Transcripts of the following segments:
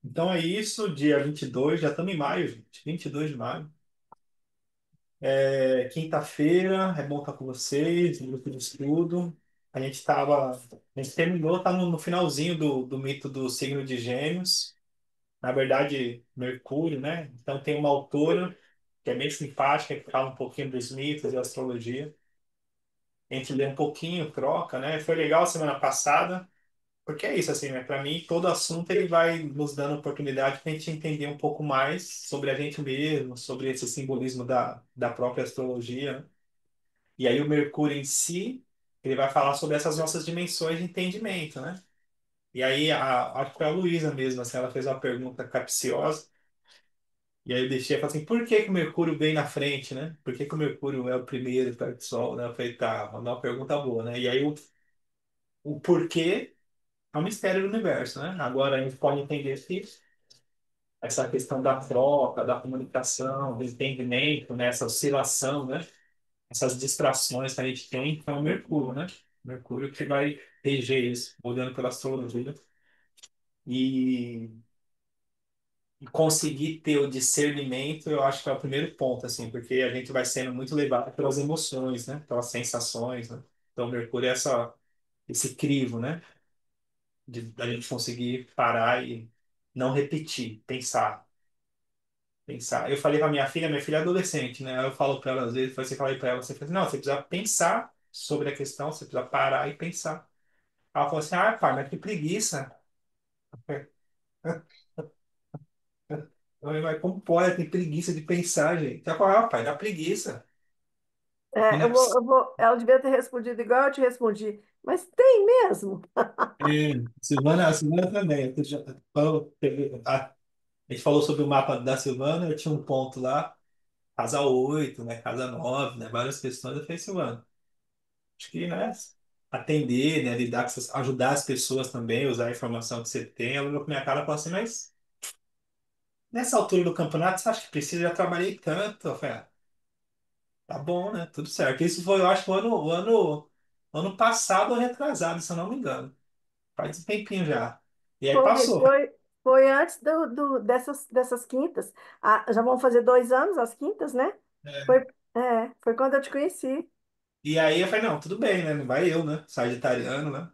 Então é isso, dia 22 já estamos em maio, gente, 22 de maio. Quinta-feira, é bom estar com vocês, no grupo de estudo. A gente terminou, tá no finalzinho do mito do signo de Gêmeos, na verdade, Mercúrio, né? Então tem uma autora que é bem simpática, que fala um pouquinho dos mitos e astrologia. A gente lê um pouquinho, troca, né? Foi legal semana passada. Porque é isso, assim, né? Para mim, todo assunto ele vai nos dando oportunidade para a gente entender um pouco mais sobre a gente mesmo, sobre esse simbolismo da própria astrologia, né? E aí o Mercúrio em si, ele vai falar sobre essas nossas dimensões de entendimento, né? E aí, acho que foi a Luísa mesmo, assim, ela fez uma pergunta capciosa, e aí eu deixei, eu falei assim, por que que o Mercúrio vem na frente, né? Por que que o Mercúrio é o primeiro perto do Sol, né? Eu falei, tá, vou dar uma pergunta boa, né? E aí o porquê é um mistério do universo, né? Agora a gente pode entender que essa questão da troca, da comunicação, do entendimento, né? Essa oscilação, né? Essas distrações que a gente tem, então é o Mercúrio, né? Mercúrio que vai reger isso, olhando pela astrologia. E, e conseguir ter o discernimento, eu acho que é o primeiro ponto, assim, porque a gente vai sendo muito levado pelas emoções, né? Pelas sensações, né? Então, o Mercúrio é esse crivo, né? De a gente conseguir parar e não repetir, pensar. Pensar. Eu falei para minha filha é adolescente, né? Eu falo para ela às vezes, você falei para ela, você fala assim, não, você precisa pensar sobre a questão, você precisa parar e pensar. Ela falou assim, ah, pai, mas que preguiça. Eu falei, mas como pode ter preguiça de pensar, gente? Ela falou, ah, pai, dá preguiça. Não É, é possível. ela devia ter respondido igual eu te respondi, mas tem mesmo. A Silvana também. A gente falou sobre o mapa da Silvana, eu tinha um ponto lá, casa 8, né? Casa 9, né? Várias questões. Eu falei, Silvana, acho que, né, atender, né, lidar com ajudar as pessoas também, usar a informação que você tem. Ela olhou pra minha cara e falou assim, mas nessa altura do campeonato, você acha que precisa? Eu já trabalhei tanto. Eu falei, ah, tá bom, né? Tudo certo. Isso foi, eu acho, que o ano passado ou retrasado, se eu não me engano. Faz um tempinho já. E aí Foi, passou. foi, foi antes dessas quintas. Ah, já vão fazer 2 anos as quintas, né? Foi, É. foi quando eu te conheci. E aí eu falei, não, tudo bem, né? Não vai eu, né? Sagitariano, né?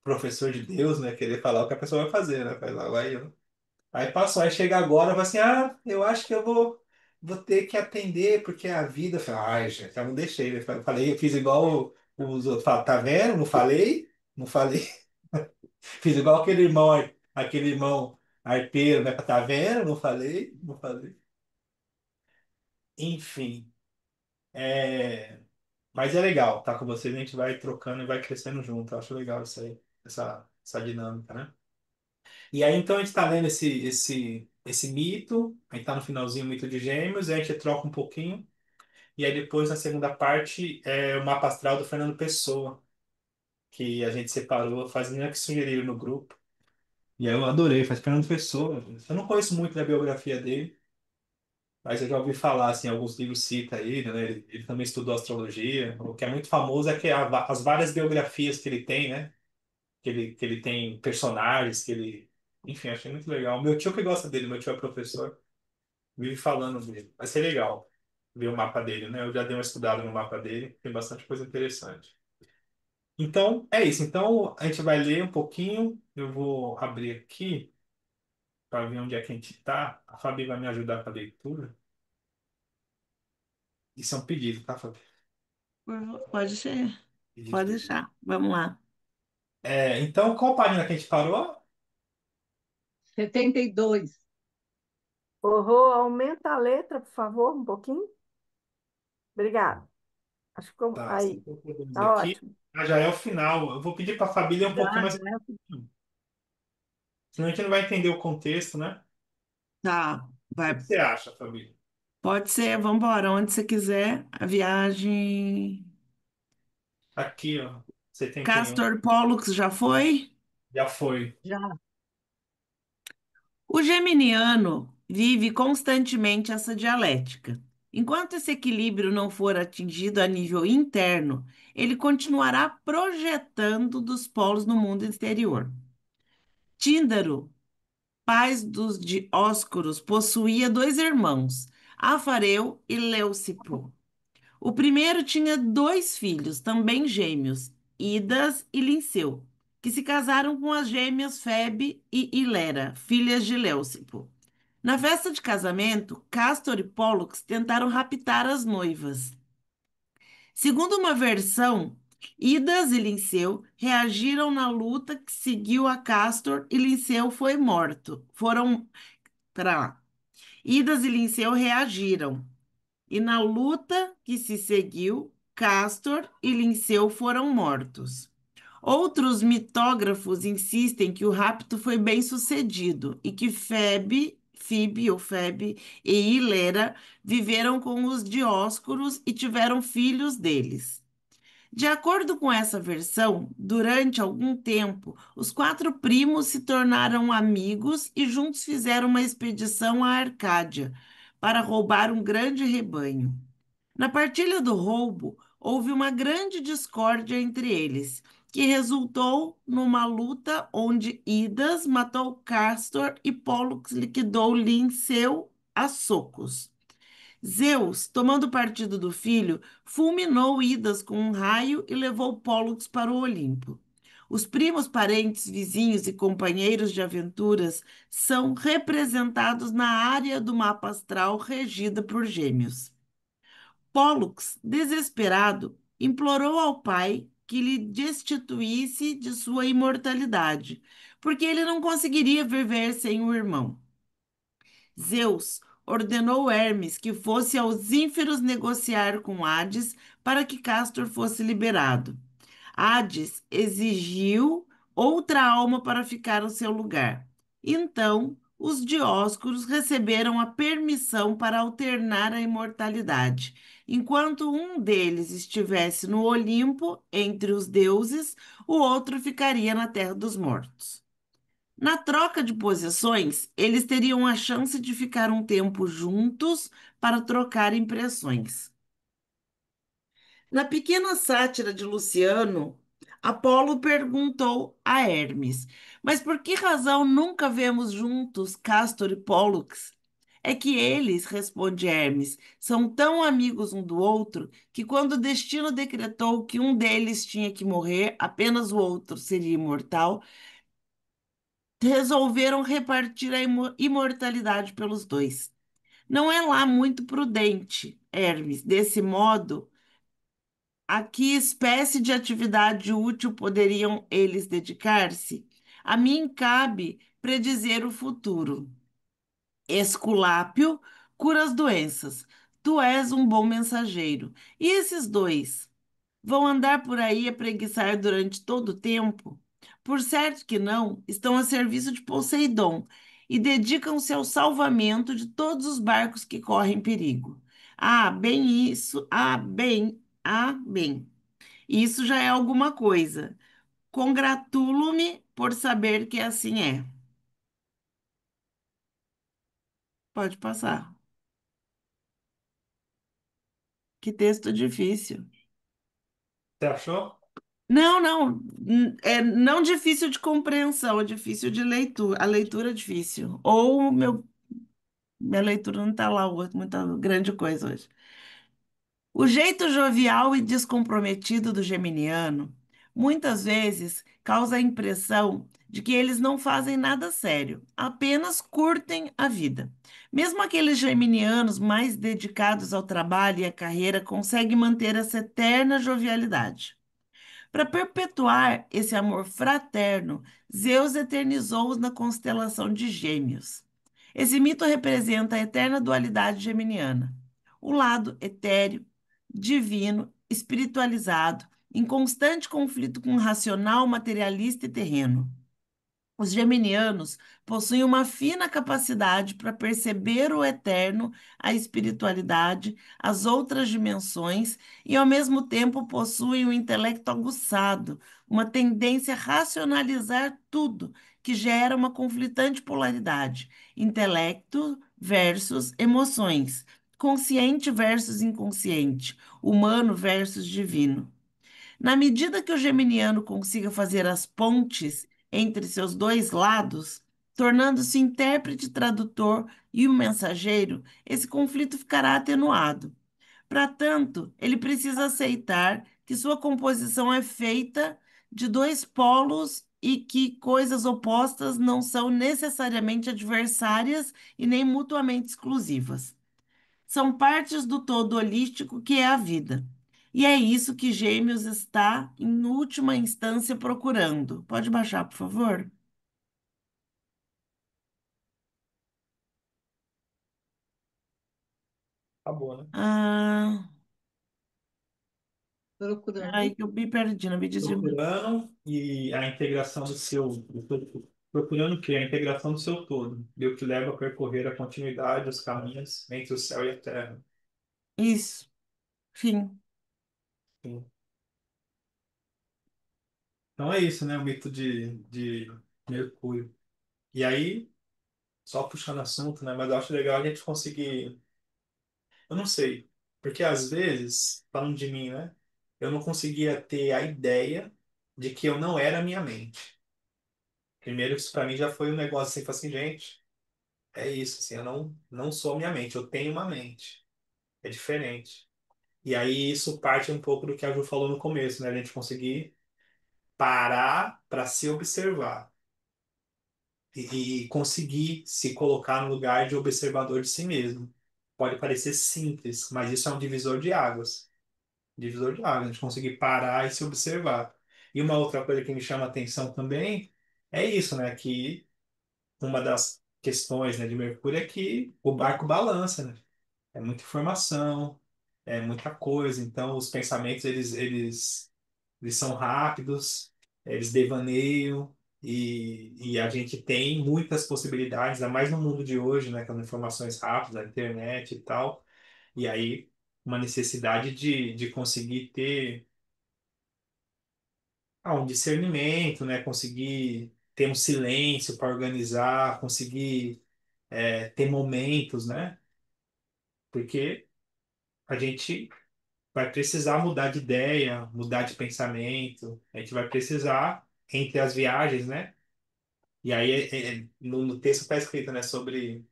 Professor de Deus, né? Querer falar o que a pessoa vai fazer, né? Vai lá, vai eu. Aí passou, aí chega agora, fala assim, ah, eu acho que vou ter que atender, porque é a vida. Eu falei, ai, gente, eu não deixei. Eu falei, eu fiz igual os outros. Falaram, tá vendo? Não falei? Não falei. Fiz igual aquele irmão arteiro, né? Tá vendo? Não falei? Não falei. Enfim, mas é legal estar com vocês, a gente vai trocando e vai crescendo junto. Eu acho legal isso aí, essa dinâmica, né? E aí, então, a gente está lendo esse mito, a gente está no finalzinho, o mito de Gêmeos, e a gente troca um pouquinho. E aí, depois, na segunda parte, é o mapa astral do Fernando Pessoa, que a gente separou, faz menina que sugeriram no grupo. E aí eu adorei, faz Fernando Pessoa. Eu não conheço muito da biografia dele, mas eu já ouvi falar, assim, alguns livros cita ele, né? Ele também estudou astrologia. O que é muito famoso é que as várias biografias que ele tem, né? Que ele tem personagens, que ele. Enfim, achei muito legal. Meu tio que gosta dele, meu tio é professor, vive falando dele. Vai ser legal ver o mapa dele, né? Eu já dei uma estudada no mapa dele, tem bastante coisa interessante. Então, é isso. Então, a gente vai ler um pouquinho. Eu vou abrir aqui para ver onde é que a gente está. A Fabi vai me ajudar com a leitura. Isso é um pedido, tá, Fabi? Pode ser, Pedido, pode pedido. deixar. Vamos lá. Então, qual página que a gente parou? 72. Ô, Rô, aumenta a letra, por favor, um pouquinho. Obrigada. Acho que ficou Tá, aí. então podemos Tá aqui. ótimo. Ah, já é o final. Eu vou pedir para a Fabi ler um Já, pouquinho mais. já. Senão a gente não vai entender o contexto, né? Tá, O que vai. você acha, Fabi? Pode ser, vamos embora, onde você quiser. A viagem. Aqui, ó, 71. Castor Pollux já foi? Já foi. Já. O geminiano vive constantemente essa dialética. Enquanto esse equilíbrio não for atingido a nível interno, ele continuará projetando dos polos no mundo exterior. Tíndaro, pai dos Dioscuros, possuía dois irmãos, Afareu e Leucipo. O primeiro tinha dois filhos, também gêmeos, Idas e Linceu, que se casaram com as gêmeas Febe e Hilera, filhas de Leucipo. Na festa de casamento, Castor e Pólux tentaram raptar as noivas. Segundo uma versão, Idas e Linceu reagiram na luta que seguiu a Castor e Linceu foi morto. Pera lá. Idas e Linceu reagiram. E na luta que se seguiu, Castor e Linceu foram mortos. Outros mitógrafos insistem que o rapto foi bem sucedido e que Febe e Hilera viveram com os Dioscuros e tiveram filhos deles. De acordo com essa versão, durante algum tempo, os quatro primos se tornaram amigos e juntos fizeram uma expedição à Arcádia para roubar um grande rebanho. Na partilha do roubo, houve uma grande discórdia entre eles, que resultou numa luta onde Idas matou Castor e Pólux liquidou Linceu a socos. Zeus, tomando partido do filho, fulminou Idas com um raio e levou Pólux para o Olimpo. Os primos, parentes, vizinhos e companheiros de aventuras são representados na área do mapa astral regida por gêmeos. Pólux, desesperado, implorou ao pai que lhe destituísse de sua imortalidade, porque ele não conseguiria viver sem o irmão. Zeus ordenou Hermes que fosse aos Ínferos negociar com Hades para que Castor fosse liberado. Hades exigiu outra alma para ficar no seu lugar. Então, os Dioscuros receberam a permissão para alternar a imortalidade. Enquanto um deles estivesse no Olimpo, entre os deuses, o outro ficaria na terra dos mortos. Na troca de posições, eles teriam a chance de ficar um tempo juntos para trocar impressões. Na pequena sátira de Luciano, Apolo perguntou a Hermes: Mas por que razão nunca vemos juntos Castor e Pólux? É que eles, responde Hermes, são tão amigos um do outro que, quando o destino decretou que um deles tinha que morrer, apenas o outro seria imortal, resolveram repartir a imortalidade pelos dois. Não é lá muito prudente, Hermes. Desse modo, a que espécie de atividade útil poderiam eles dedicar-se? A mim cabe predizer o futuro. Esculápio cura as doenças. Tu és um bom mensageiro. E esses dois? Vão andar por aí a preguiçar durante todo o tempo? Por certo que não, estão a serviço de Poseidon e dedicam-se ao salvamento de todos os barcos que correm perigo. Ah, bem isso, bem. Isso já é alguma coisa. Congratulo-me por saber que assim é. Pode passar. Que texto difícil. Você achou? Não, não, é não difícil de compreensão, é difícil de leitura. A leitura é difícil. Ou minha leitura não está lá muita grande coisa hoje. O jeito jovial e descomprometido do geminiano muitas vezes causa a impressão de que eles não fazem nada sério, apenas curtem a vida. Mesmo aqueles geminianos mais dedicados ao trabalho e à carreira conseguem manter essa eterna jovialidade. Para perpetuar esse amor fraterno, Zeus eternizou-os na constelação de Gêmeos. Esse mito representa a eterna dualidade geminiana, o lado etéreo, divino, espiritualizado, em constante conflito com o racional, materialista e terreno. Os geminianos possuem uma fina capacidade para perceber o eterno, a espiritualidade, as outras dimensões e, ao mesmo tempo, possuem um intelecto aguçado, uma tendência a racionalizar tudo, que gera uma conflitante polaridade: intelecto versus emoções, consciente versus inconsciente, humano versus divino. Na medida que o geminiano consiga fazer as pontes entre seus dois lados, tornando-se intérprete, tradutor e o mensageiro, esse conflito ficará atenuado. Para tanto, ele precisa aceitar que sua composição é feita de dois polos e que coisas opostas não são necessariamente adversárias e nem mutuamente exclusivas. São partes do todo holístico que é a vida. E é isso que Gêmeos está, em última instância, procurando. Pode baixar, por favor? Acabou, né? Ah, Procurando. ai, que eu me perdi, não me diz de novo. Procurando e a integração procurando o quê? A integração do seu todo. E o que leva a percorrer a continuidade dos caminhos entre o céu e a terra. Isso, fim. Sim. Então é isso, né? O mito de Mercúrio. E aí, só puxando assunto, né? Mas eu acho legal a gente conseguir. Eu não sei. Porque às vezes, falando de mim, né? Eu não conseguia ter a ideia de que eu não era a minha mente. Primeiro, isso pra mim já foi um negócio assim, falei assim, gente, é isso, assim, eu não sou a minha mente, eu tenho uma mente. É diferente. E aí isso parte um pouco do que a Ju falou no começo, né? A gente conseguir parar para se observar e conseguir se colocar no lugar de observador de si mesmo. Pode parecer simples, mas isso é um divisor de águas. Divisor de águas, a gente conseguir parar e se observar. E uma outra coisa que me chama a atenção também é isso, né? Que uma das questões, né, de Mercúrio é que o barco balança, né? É muita informação, é muita coisa. Então, os pensamentos, eles são rápidos, eles devaneiam, e a gente tem muitas possibilidades, ainda mais no mundo de hoje, né, com as informações rápidas, a internet e tal. E aí, uma necessidade de conseguir ter um discernimento, né, conseguir ter um silêncio para organizar, conseguir ter momentos, né? Porque a gente vai precisar mudar de ideia, mudar de pensamento, a gente vai precisar, entre as viagens, né? E aí, no texto está escrito, né, sobre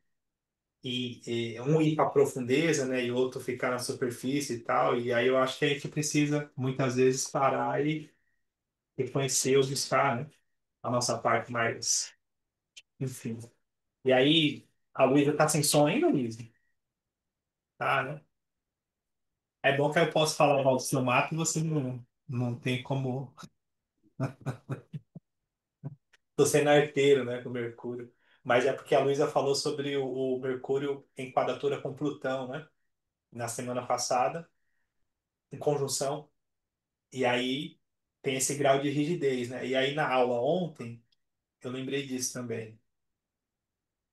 um ir para a profundeza, né, e outro ficar na superfície e tal. E aí eu acho que a gente precisa, muitas vezes, parar e reconhecer ou buscar, né, a nossa parte mais, enfim. E aí, a Luísa tá sem som ainda, Luísa? Tá, né? É bom que eu posso falar mal do seu mato e você não tem como. Tô sendo arteiro, né, com o Mercúrio. Mas é porque a Luísa falou sobre o Mercúrio em quadratura com Plutão, né? Na semana passada, em conjunção. E aí tem esse grau de rigidez, né? E aí na aula ontem, eu lembrei disso também.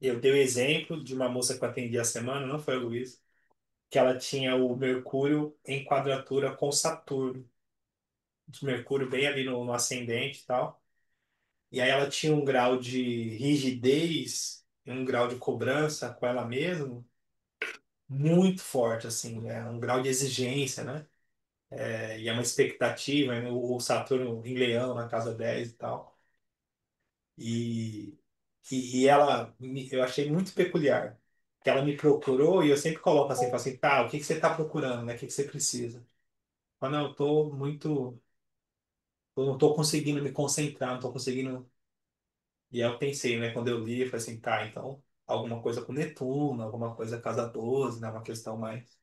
Eu dei o exemplo de uma moça que eu atendi a semana, não foi a Luísa, que ela tinha o Mercúrio em quadratura com Saturno. De Mercúrio bem ali no ascendente e tal. E aí ela tinha um grau de rigidez e um grau de cobrança com ela mesma muito forte, assim, né? Um grau de exigência, né? E é uma expectativa, né? O Saturno em Leão na casa 10 e tal. E, e ela, eu achei muito peculiar, que ela me procurou e eu sempre coloco assim, falo assim, tá, o que que você está procurando, né? O que que você precisa? Quando eu tô muito, eu não tô conseguindo me concentrar, não tô conseguindo. E aí eu pensei, né, quando eu li, eu falei assim, tá, então, alguma coisa com Netuno, alguma coisa casa 12, né, uma questão mais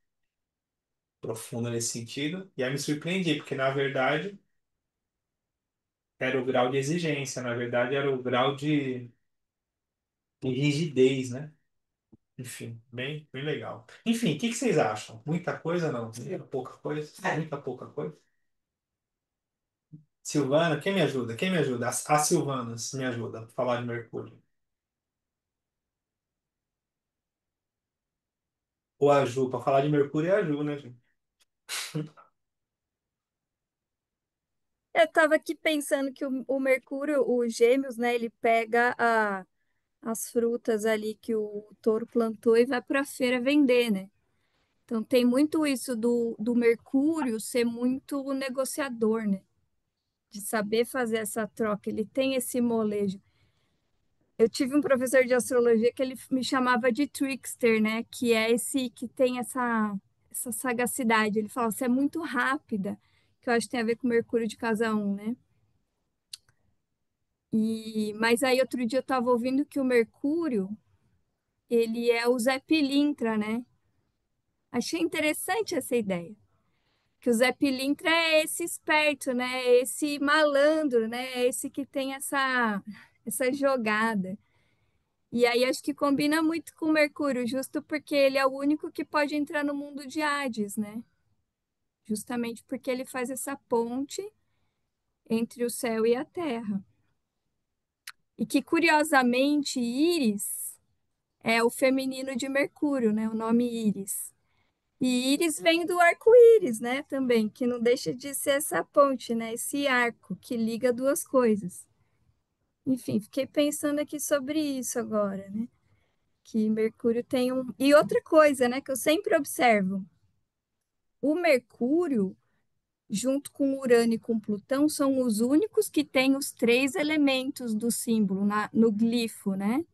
profunda nesse sentido. E aí me surpreendi, porque na verdade era o grau de exigência, na verdade era o grau de rigidez, né? Enfim, bem legal. Enfim, o que que vocês acham? Muita coisa não? Pouca coisa? Muita pouca coisa? Silvana, quem me ajuda? Quem me ajuda? As Silvanas me ajuda a falar de Mercúrio. Ou a Ju, para falar de Mercúrio é a Ju, né, gente? Eu estava aqui pensando que o Mercúrio, o Gêmeos, né, ele pega as frutas ali que o touro plantou e vai para a feira vender, né? Então tem muito isso do Mercúrio ser muito negociador, né? de saber fazer essa troca, ele tem esse molejo. Eu tive um professor de astrologia que ele me chamava de trickster, né? Que é esse que tem essa sagacidade. Ele fala, você é muito rápida, que eu acho que tem a ver com Mercúrio de casa um, né? Mas aí outro dia eu estava ouvindo que o Mercúrio, ele é o Zé Pilintra, né? Achei interessante essa ideia. Que o Zé Pilintra é esse esperto, né? É esse malandro, né? É esse que tem essa jogada. E aí acho que combina muito com o Mercúrio, justo porque ele é o único que pode entrar no mundo de Hades, né? Justamente porque ele faz essa ponte entre o céu e a terra. E que, curiosamente, Íris é o feminino de Mercúrio, né? O nome Íris. E Íris vem do arco-íris, né? Também, que não deixa de ser essa ponte, né? Esse arco que liga duas coisas. Enfim, fiquei pensando aqui sobre isso agora, né? Que Mercúrio tem um. E outra coisa, né, que eu sempre observo: o Mercúrio, junto com Urano e com Plutão, são os únicos que têm os três elementos do símbolo no glifo, né?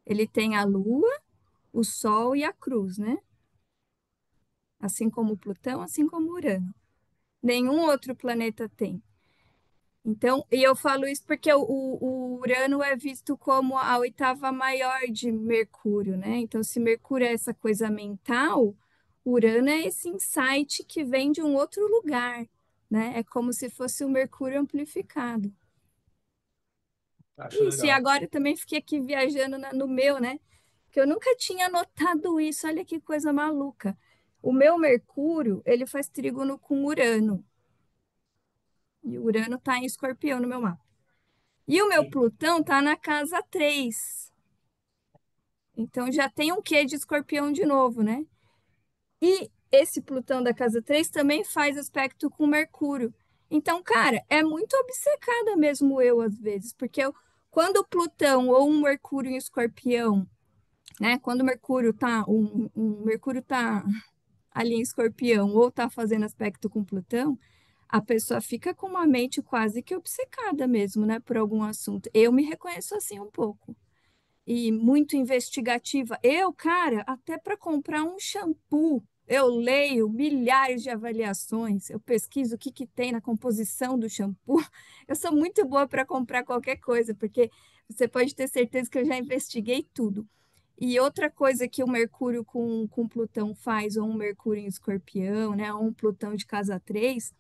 Ele tem a Lua, o Sol e a Cruz, né? Assim como Plutão, assim como Urano. Nenhum outro planeta tem. Então, e eu falo isso porque o Urano é visto como a oitava maior de Mercúrio, né? Então, se Mercúrio é essa coisa mental, Urano é esse insight que vem de um outro lugar, né? É como se fosse o Mercúrio amplificado. Acho Isso, e legal. agora eu também fiquei aqui viajando no meu, né? Que eu nunca tinha notado isso, olha que coisa maluca. O meu Mercúrio, ele faz trígono com Urano, e Urano está em Escorpião no meu mapa. E o meu Plutão está na casa 3. Então já tem um quê de Escorpião de novo, né? E esse Plutão da casa 3 também faz aspecto com Mercúrio. Então, cara, é muito obcecada mesmo eu às vezes, porque quando o Plutão ou um Mercúrio em Escorpião, né? Quando o Mercúrio tá um Mercúrio tá ali em Escorpião ou tá fazendo aspecto com Plutão, a pessoa fica com uma mente quase que obcecada mesmo, né, por algum assunto. Eu me reconheço assim um pouco. E muito investigativa. Eu, cara, até para comprar um shampoo, eu leio milhares de avaliações, eu pesquiso o que que tem na composição do shampoo. Eu sou muito boa para comprar qualquer coisa, porque você pode ter certeza que eu já investiguei tudo. E outra coisa que o Mercúrio com Plutão faz, ou um Mercúrio em Escorpião, né, ou um Plutão de casa 3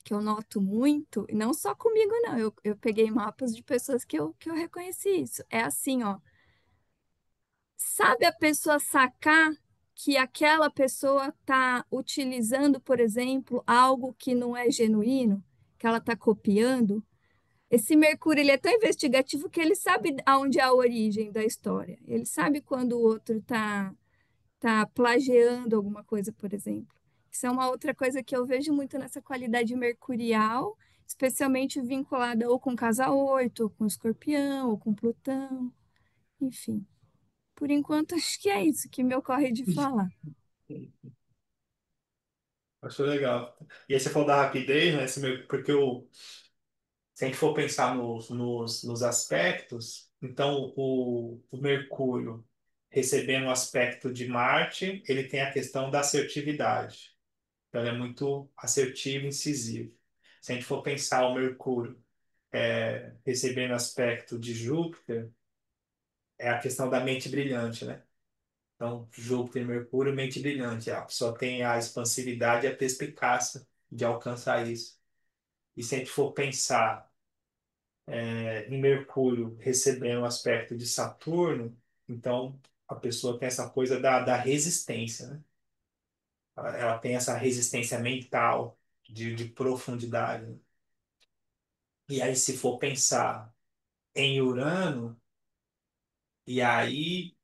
que eu noto muito, e não só comigo, não, eu peguei mapas de pessoas que eu reconheci isso. É assim, ó, sabe a pessoa sacar que aquela pessoa está utilizando, por exemplo, algo que não é genuíno, que ela está copiando? Esse Mercúrio, ele é tão investigativo que ele sabe aonde é a origem da história. Ele sabe quando o outro tá plagiando alguma coisa, por exemplo. Isso é uma outra coisa que eu vejo muito nessa qualidade mercurial, especialmente vinculada ou com casa 8 ou com Escorpião, ou com Plutão, enfim. Por enquanto, acho que é isso que me ocorre de falar. Acho legal. E aí você falou da rapidez, né? Porque se a gente for pensar nos aspectos, então o Mercúrio recebendo o aspecto de Marte, ele tem a questão da assertividade. Então, ele é muito assertivo e incisivo. Se a gente for pensar o Mercúrio recebendo aspecto de Júpiter, é a questão da mente brilhante, né? Então, Júpiter e Mercúrio, mente brilhante. A pessoa tem a expansividade e a perspicácia de alcançar isso. E se a gente for pensar em Mercúrio recebendo o aspecto de Saturno, então a pessoa tem essa coisa da resistência, né? Ela tem essa resistência mental, de profundidade, né? E aí, se for pensar em Urano, e aí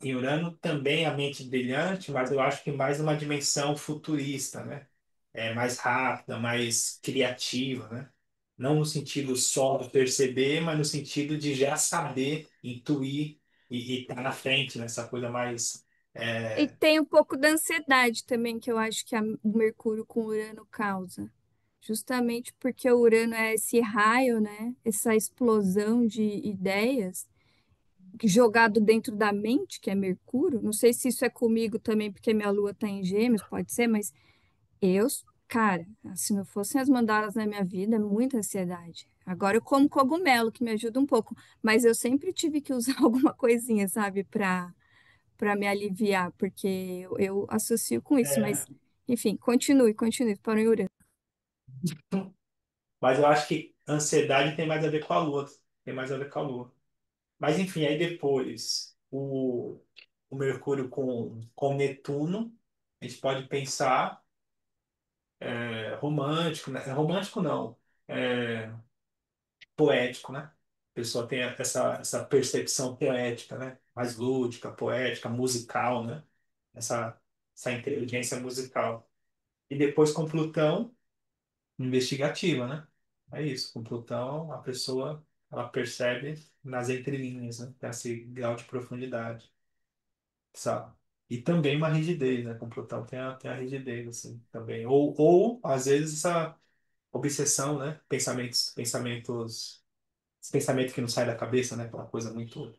em Urano também a mente brilhante, mas eu acho que mais uma dimensão futurista, né? É mais rápida, mais criativa, né? Não no sentido só de perceber, mas no sentido de já saber, intuir e estar na frente, nessa coisa mais. E é, tem um pouco da ansiedade também, que eu acho que o Mercúrio com Urano causa. justamente porque o Urano é esse raio, né? Essa explosão de ideias jogado dentro da mente, que é Mercúrio. Não sei se isso é comigo também, porque minha lua tá em Gêmeos, pode ser, mas eu, cara, se não fossem as mandalas na minha vida, é muita ansiedade. Agora eu como cogumelo, que me ajuda um pouco, mas eu sempre tive que usar alguma coisinha, sabe, para me aliviar, porque eu associo com isso, É, mas enfim, continue, para o Urano. mas eu acho que ansiedade tem mais a ver com a Lua. Tem mais a ver com a Lua. Mas enfim, aí depois o Mercúrio com Netuno, a gente pode pensar romântico, né? Romântico não, é, poético, né? A pessoa tem essa percepção poética, né? Mais lúdica, poética, musical, né? Essa, essa inteligência musical. E depois com Plutão, investigativa, né? É isso, com Plutão a pessoa ela percebe nas entrelinhas, né? Tem esse grau de profundidade, sabe? E também uma rigidez, né? Com Plutão tem a rigidez, assim, também. Ou às vezes, essa obsessão, né? Esse pensamento que não sai da cabeça, né? Aquela coisa muito.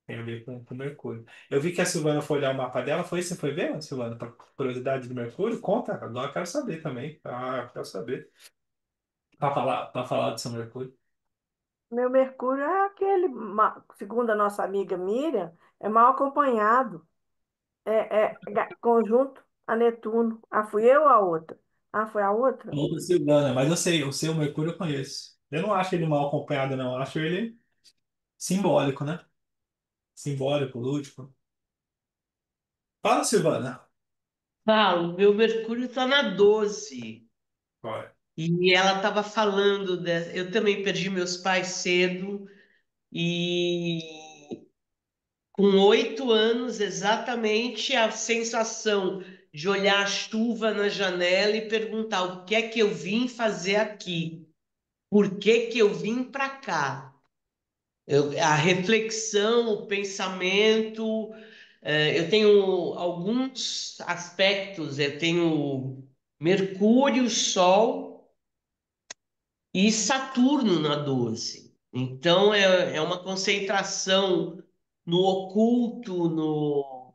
Tem a ver com Mercúrio. Eu vi que a Silvana foi olhar o mapa dela. Foi isso que você foi ver, Silvana? Pra curiosidade do Mercúrio? Conta, agora eu quero saber também. Ah, eu quero saber. Para falar do São Mercúrio. Meu Mercúrio é aquele, segundo a nossa amiga Miriam, é mal acompanhado. Conjunto a Netuno. Ah, fui eu ou a outra? Ah, foi a outra? Outra Silvana, mas eu sei, o seu Mercúrio eu conheço. Eu não acho ele mal acompanhado, não. Eu acho ele simbólico, né? Simbólico, lúdico. Fala, Silvana. Paulo, meu Mercúrio está na 12. Olha, E ela estava falando, eu também perdi meus pais cedo, e com 8 anos, exatamente a sensação de olhar a chuva na janela e perguntar o que é que eu vim fazer aqui? Por que que eu vim para cá? A reflexão, o pensamento, eu tenho alguns aspectos, eu tenho Mercúrio, Sol e Saturno na 12. Então é uma concentração no oculto, no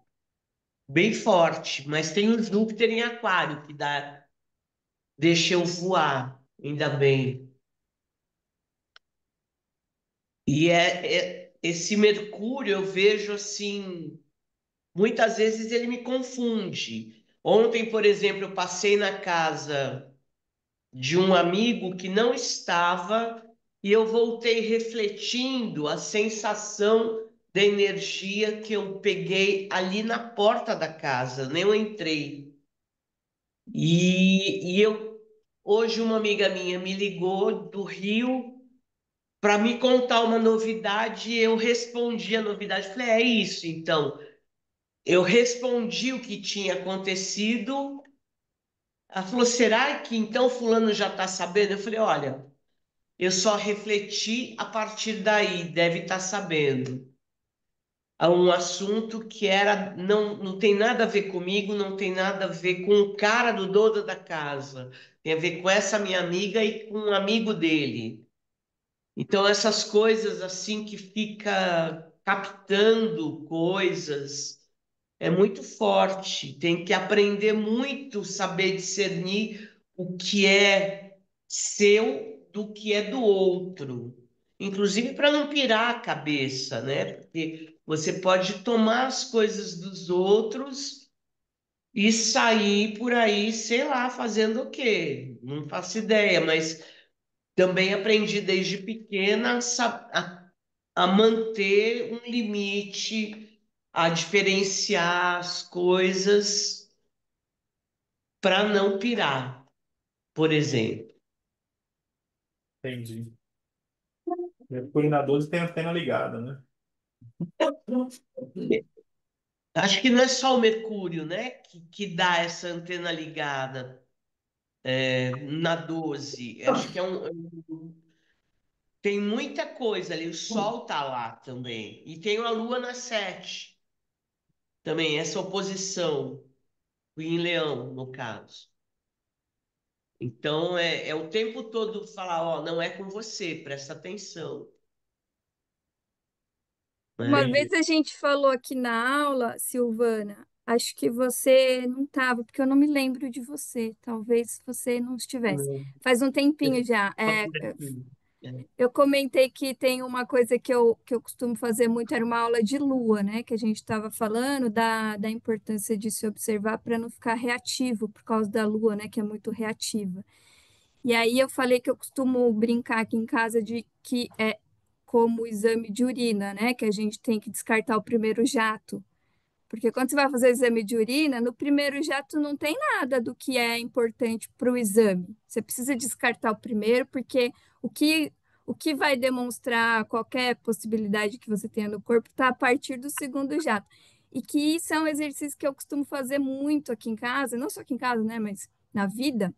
bem forte, mas tem o Júpiter em Aquário que deixa eu voar, ainda bem. E esse Mercúrio eu vejo assim, muitas vezes ele me confunde. Ontem, por exemplo, eu passei na casa de um amigo que não estava e eu voltei refletindo a sensação da energia que eu peguei ali na porta da casa, nem eu entrei. Hoje uma amiga minha me ligou do Rio para me contar uma novidade, e eu respondi a novidade, falei, é isso, então. Eu respondi o que tinha acontecido. Ela falou: será que então fulano já está sabendo? Eu falei: olha, eu só refleti a partir daí, deve estar sabendo. Há um assunto que não tem nada a ver comigo, não tem nada a ver com o cara do dono da casa, tem a ver com essa minha amiga e com um amigo dele. Então, essas coisas assim que fica captando coisas. É muito forte, tem que aprender muito, saber discernir o que é seu do que é do outro. Inclusive para não pirar a cabeça, né? Porque você pode tomar as coisas dos outros e sair por aí, sei lá, fazendo o quê? Não faço ideia, mas também aprendi desde pequena a manter um limite, a diferenciar as coisas para não pirar, por exemplo. entendi. Mercúrio na 12 tem a antena ligada, né? Acho que não é só o Mercúrio, né, que dá essa antena ligada na 12. Acho que tem muita coisa ali. O Sol tá lá também. E tem a Lua na 7 também, essa oposição em Leão, no caso. Então, é o tempo todo falar, ó, não é com você, presta atenção, Uma né? vez a gente falou aqui na aula, Silvana, acho que você não estava, porque eu não me lembro de você. Talvez você não estivesse. Não, Faz um tempinho eu já. só por aqui. Eu comentei que tem uma coisa que eu costumo fazer muito, era uma aula de lua, né? Que a gente estava falando da importância de se observar para não ficar reativo por causa da lua, né? Que é muito reativa. E aí eu falei que eu costumo brincar aqui em casa de que é como o exame de urina, né? Que a gente tem que descartar o primeiro jato. Porque quando você vai fazer o exame de urina, no primeiro jato não tem nada do que é importante para o exame. Você precisa descartar o primeiro, porque o que, o que vai demonstrar qualquer possibilidade que você tenha no corpo está a partir do segundo jato. E que isso é um exercício que eu costumo fazer muito aqui em casa, não só aqui em casa, né, mas na vida,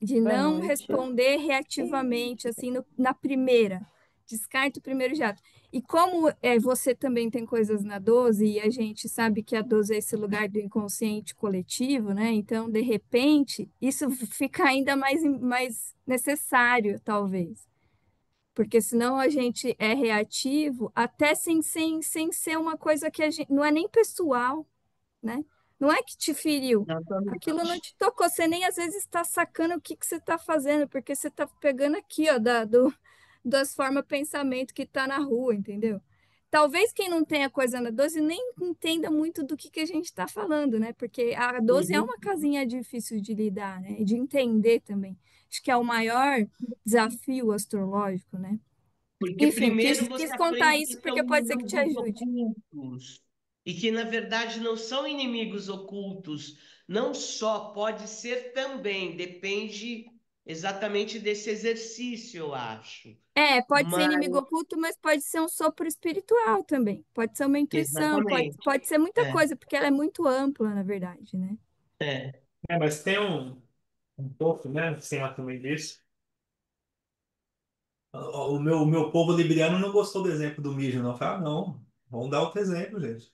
de Boa não noite. responder reativamente, assim, na primeira. Descarta o primeiro jato. E como você também tem coisas na 12 e a gente sabe que a 12 é esse lugar do inconsciente coletivo, né? Então, de repente, isso fica ainda mais necessário, talvez. Porque senão a gente é reativo, até sem ser uma coisa que a gente. Não é nem pessoal, né? Não é que te feriu. Aquilo não Exatamente. te tocou. Você nem às vezes está sacando o que que você está fazendo, porque você está pegando aqui, ó, das formas pensamento que está na rua, entendeu? Talvez quem não tenha coisa na 12 nem entenda muito do que a gente está falando, né? Porque a 12 é Uhum. uma casinha difícil de lidar, né? E de entender também. Acho que é o maior desafio astrológico, né? Porque Enfim, primeiro quis você contar aprende isso que são porque pode ser que te inimigos ajude. ocultos e que, na verdade, não são inimigos ocultos. Não só, pode ser também, depende exatamente desse exercício, eu acho. É, pode ser Mas, inimigo oculto, mas pode ser um sopro espiritual também. Pode ser uma intuição, exatamente. pode ser muita É, coisa, porque ela é muito ampla, na verdade, né? é. É, mas tem um pouco, né? Sem lá também disso. O meu povo libriano não gostou do exemplo do mijo, não. Fala, não. Vamos dar outro exemplo, gente.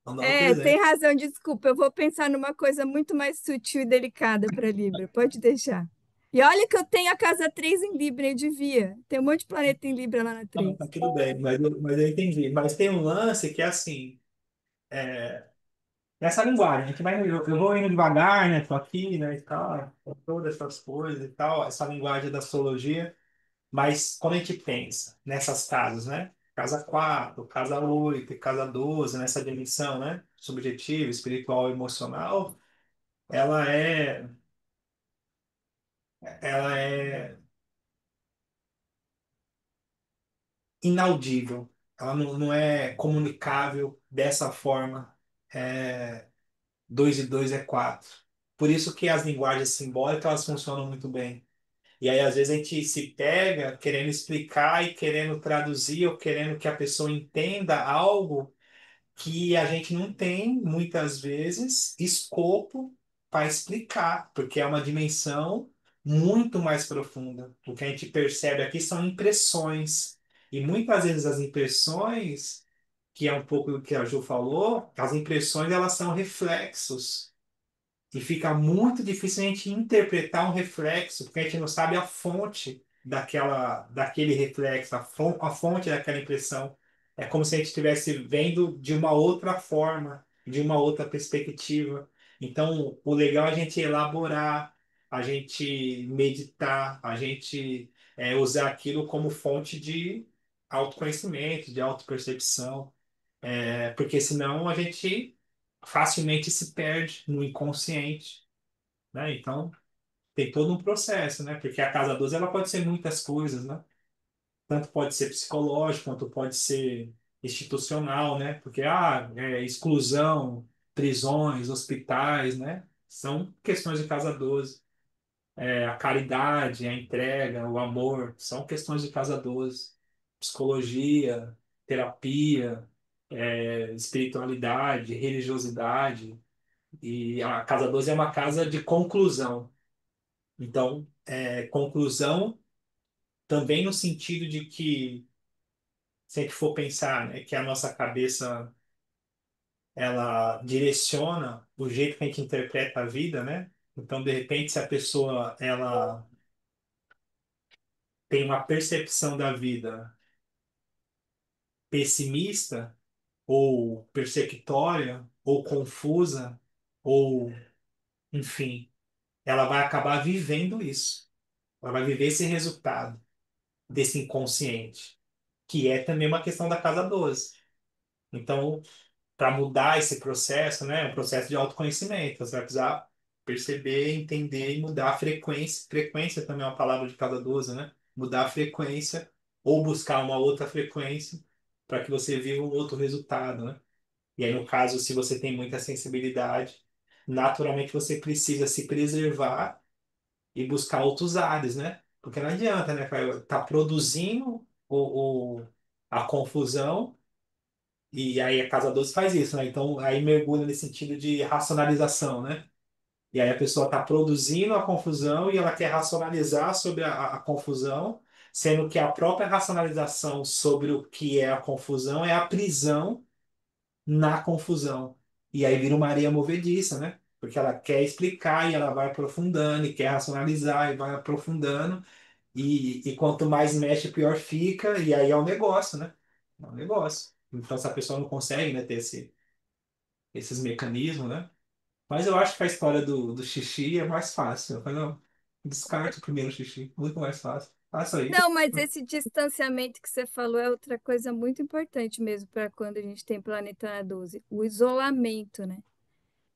Vamos dar outro É, tem exemplo. razão, desculpa. Eu vou pensar numa coisa muito mais sutil e delicada para Libra. Pode deixar. E olha que eu tenho a casa 3 em Libra, eu devia. Tem um monte de planeta em Libra lá na Não, 3. tá tudo bem, mas eu entendi. Mas tem um lance que é assim, nessa linguagem, a gente vai, eu vou indo devagar, né? Tô aqui, né, e tal, todas essas coisas e tal, essa linguagem da astrologia. Mas quando a gente pensa nessas casas, né? Casa 4, casa 8, e casa 12, nessa dimensão, né? Subjetiva, espiritual, emocional, ela é, ela é inaudível. Ela não é comunicável dessa forma. É, 2 e 2 é 4. Por isso que as linguagens simbólicas elas funcionam muito bem. E aí, às vezes, a gente se pega querendo explicar e querendo traduzir ou querendo que a pessoa entenda algo que a gente não tem, muitas vezes, escopo para explicar, porque é uma dimensão muito mais profunda. O que a gente percebe aqui são impressões. E muitas vezes as impressões, que é um pouco do que a Ju falou, as impressões elas são reflexos e fica muito difícil a gente interpretar um reflexo, porque a gente não sabe a fonte daquele reflexo, a fonte daquela impressão. É como se a gente estivesse vendo de uma outra forma, de uma outra perspectiva. Então, o legal é a gente elaborar, a gente meditar, a gente usar aquilo como fonte de autoconhecimento, de autopercepção. Porque senão a gente facilmente se perde no inconsciente, né? Então, tem todo um processo, né? Porque a casa 12 ela pode ser muitas coisas, né? Tanto pode ser psicológico, quanto pode ser institucional, né? Porque, exclusão, prisões, hospitais, né? São questões de casa 12. A caridade, a entrega, o amor, são questões de casa 12. Psicologia, terapia, espiritualidade, religiosidade. E a casa 12 é uma casa de conclusão. Então, conclusão também no sentido de que, se a gente for pensar, né, que a nossa cabeça ela direciona o jeito que a gente interpreta a vida, né? Então, de repente, se a pessoa ela tem uma percepção da vida pessimista, ou persecutória, ou confusa, ou, enfim, ela vai acabar vivendo isso. Ela vai viver esse resultado desse inconsciente, que é também uma questão da casa 12. Então, para mudar esse processo, né, é um processo de autoconhecimento. Você vai precisar perceber, entender e mudar a frequência. Frequência também é uma palavra de cada 12, né? Mudar a frequência ou buscar uma outra frequência para que você viva um outro resultado, né? E aí, no caso, se você tem muita sensibilidade, naturalmente você precisa se preservar e buscar outros ares, né? Porque não adianta, né, cara? Tá produzindo a confusão e aí a Casa 12 faz isso, né? Então, aí mergulha nesse sentido de racionalização, né? E aí a pessoa está produzindo a confusão e ela quer racionalizar sobre a confusão, sendo que a própria racionalização sobre o que é a confusão é a prisão na confusão. E aí vira uma areia movediça, né? Porque ela quer explicar e ela vai aprofundando, e quer racionalizar e vai aprofundando. E quanto mais mexe, pior fica. E aí é um negócio, né? É um negócio. Então, se a pessoa não consegue, né, ter esses mecanismos, né? Mas eu acho que a história do xixi é mais fácil. Eu falei, não, descarta o primeiro xixi. Muito mais fácil. Faça aí. Não, mas esse distanciamento que você falou é outra coisa muito importante mesmo para quando a gente tem Planeta 12, o isolamento, né?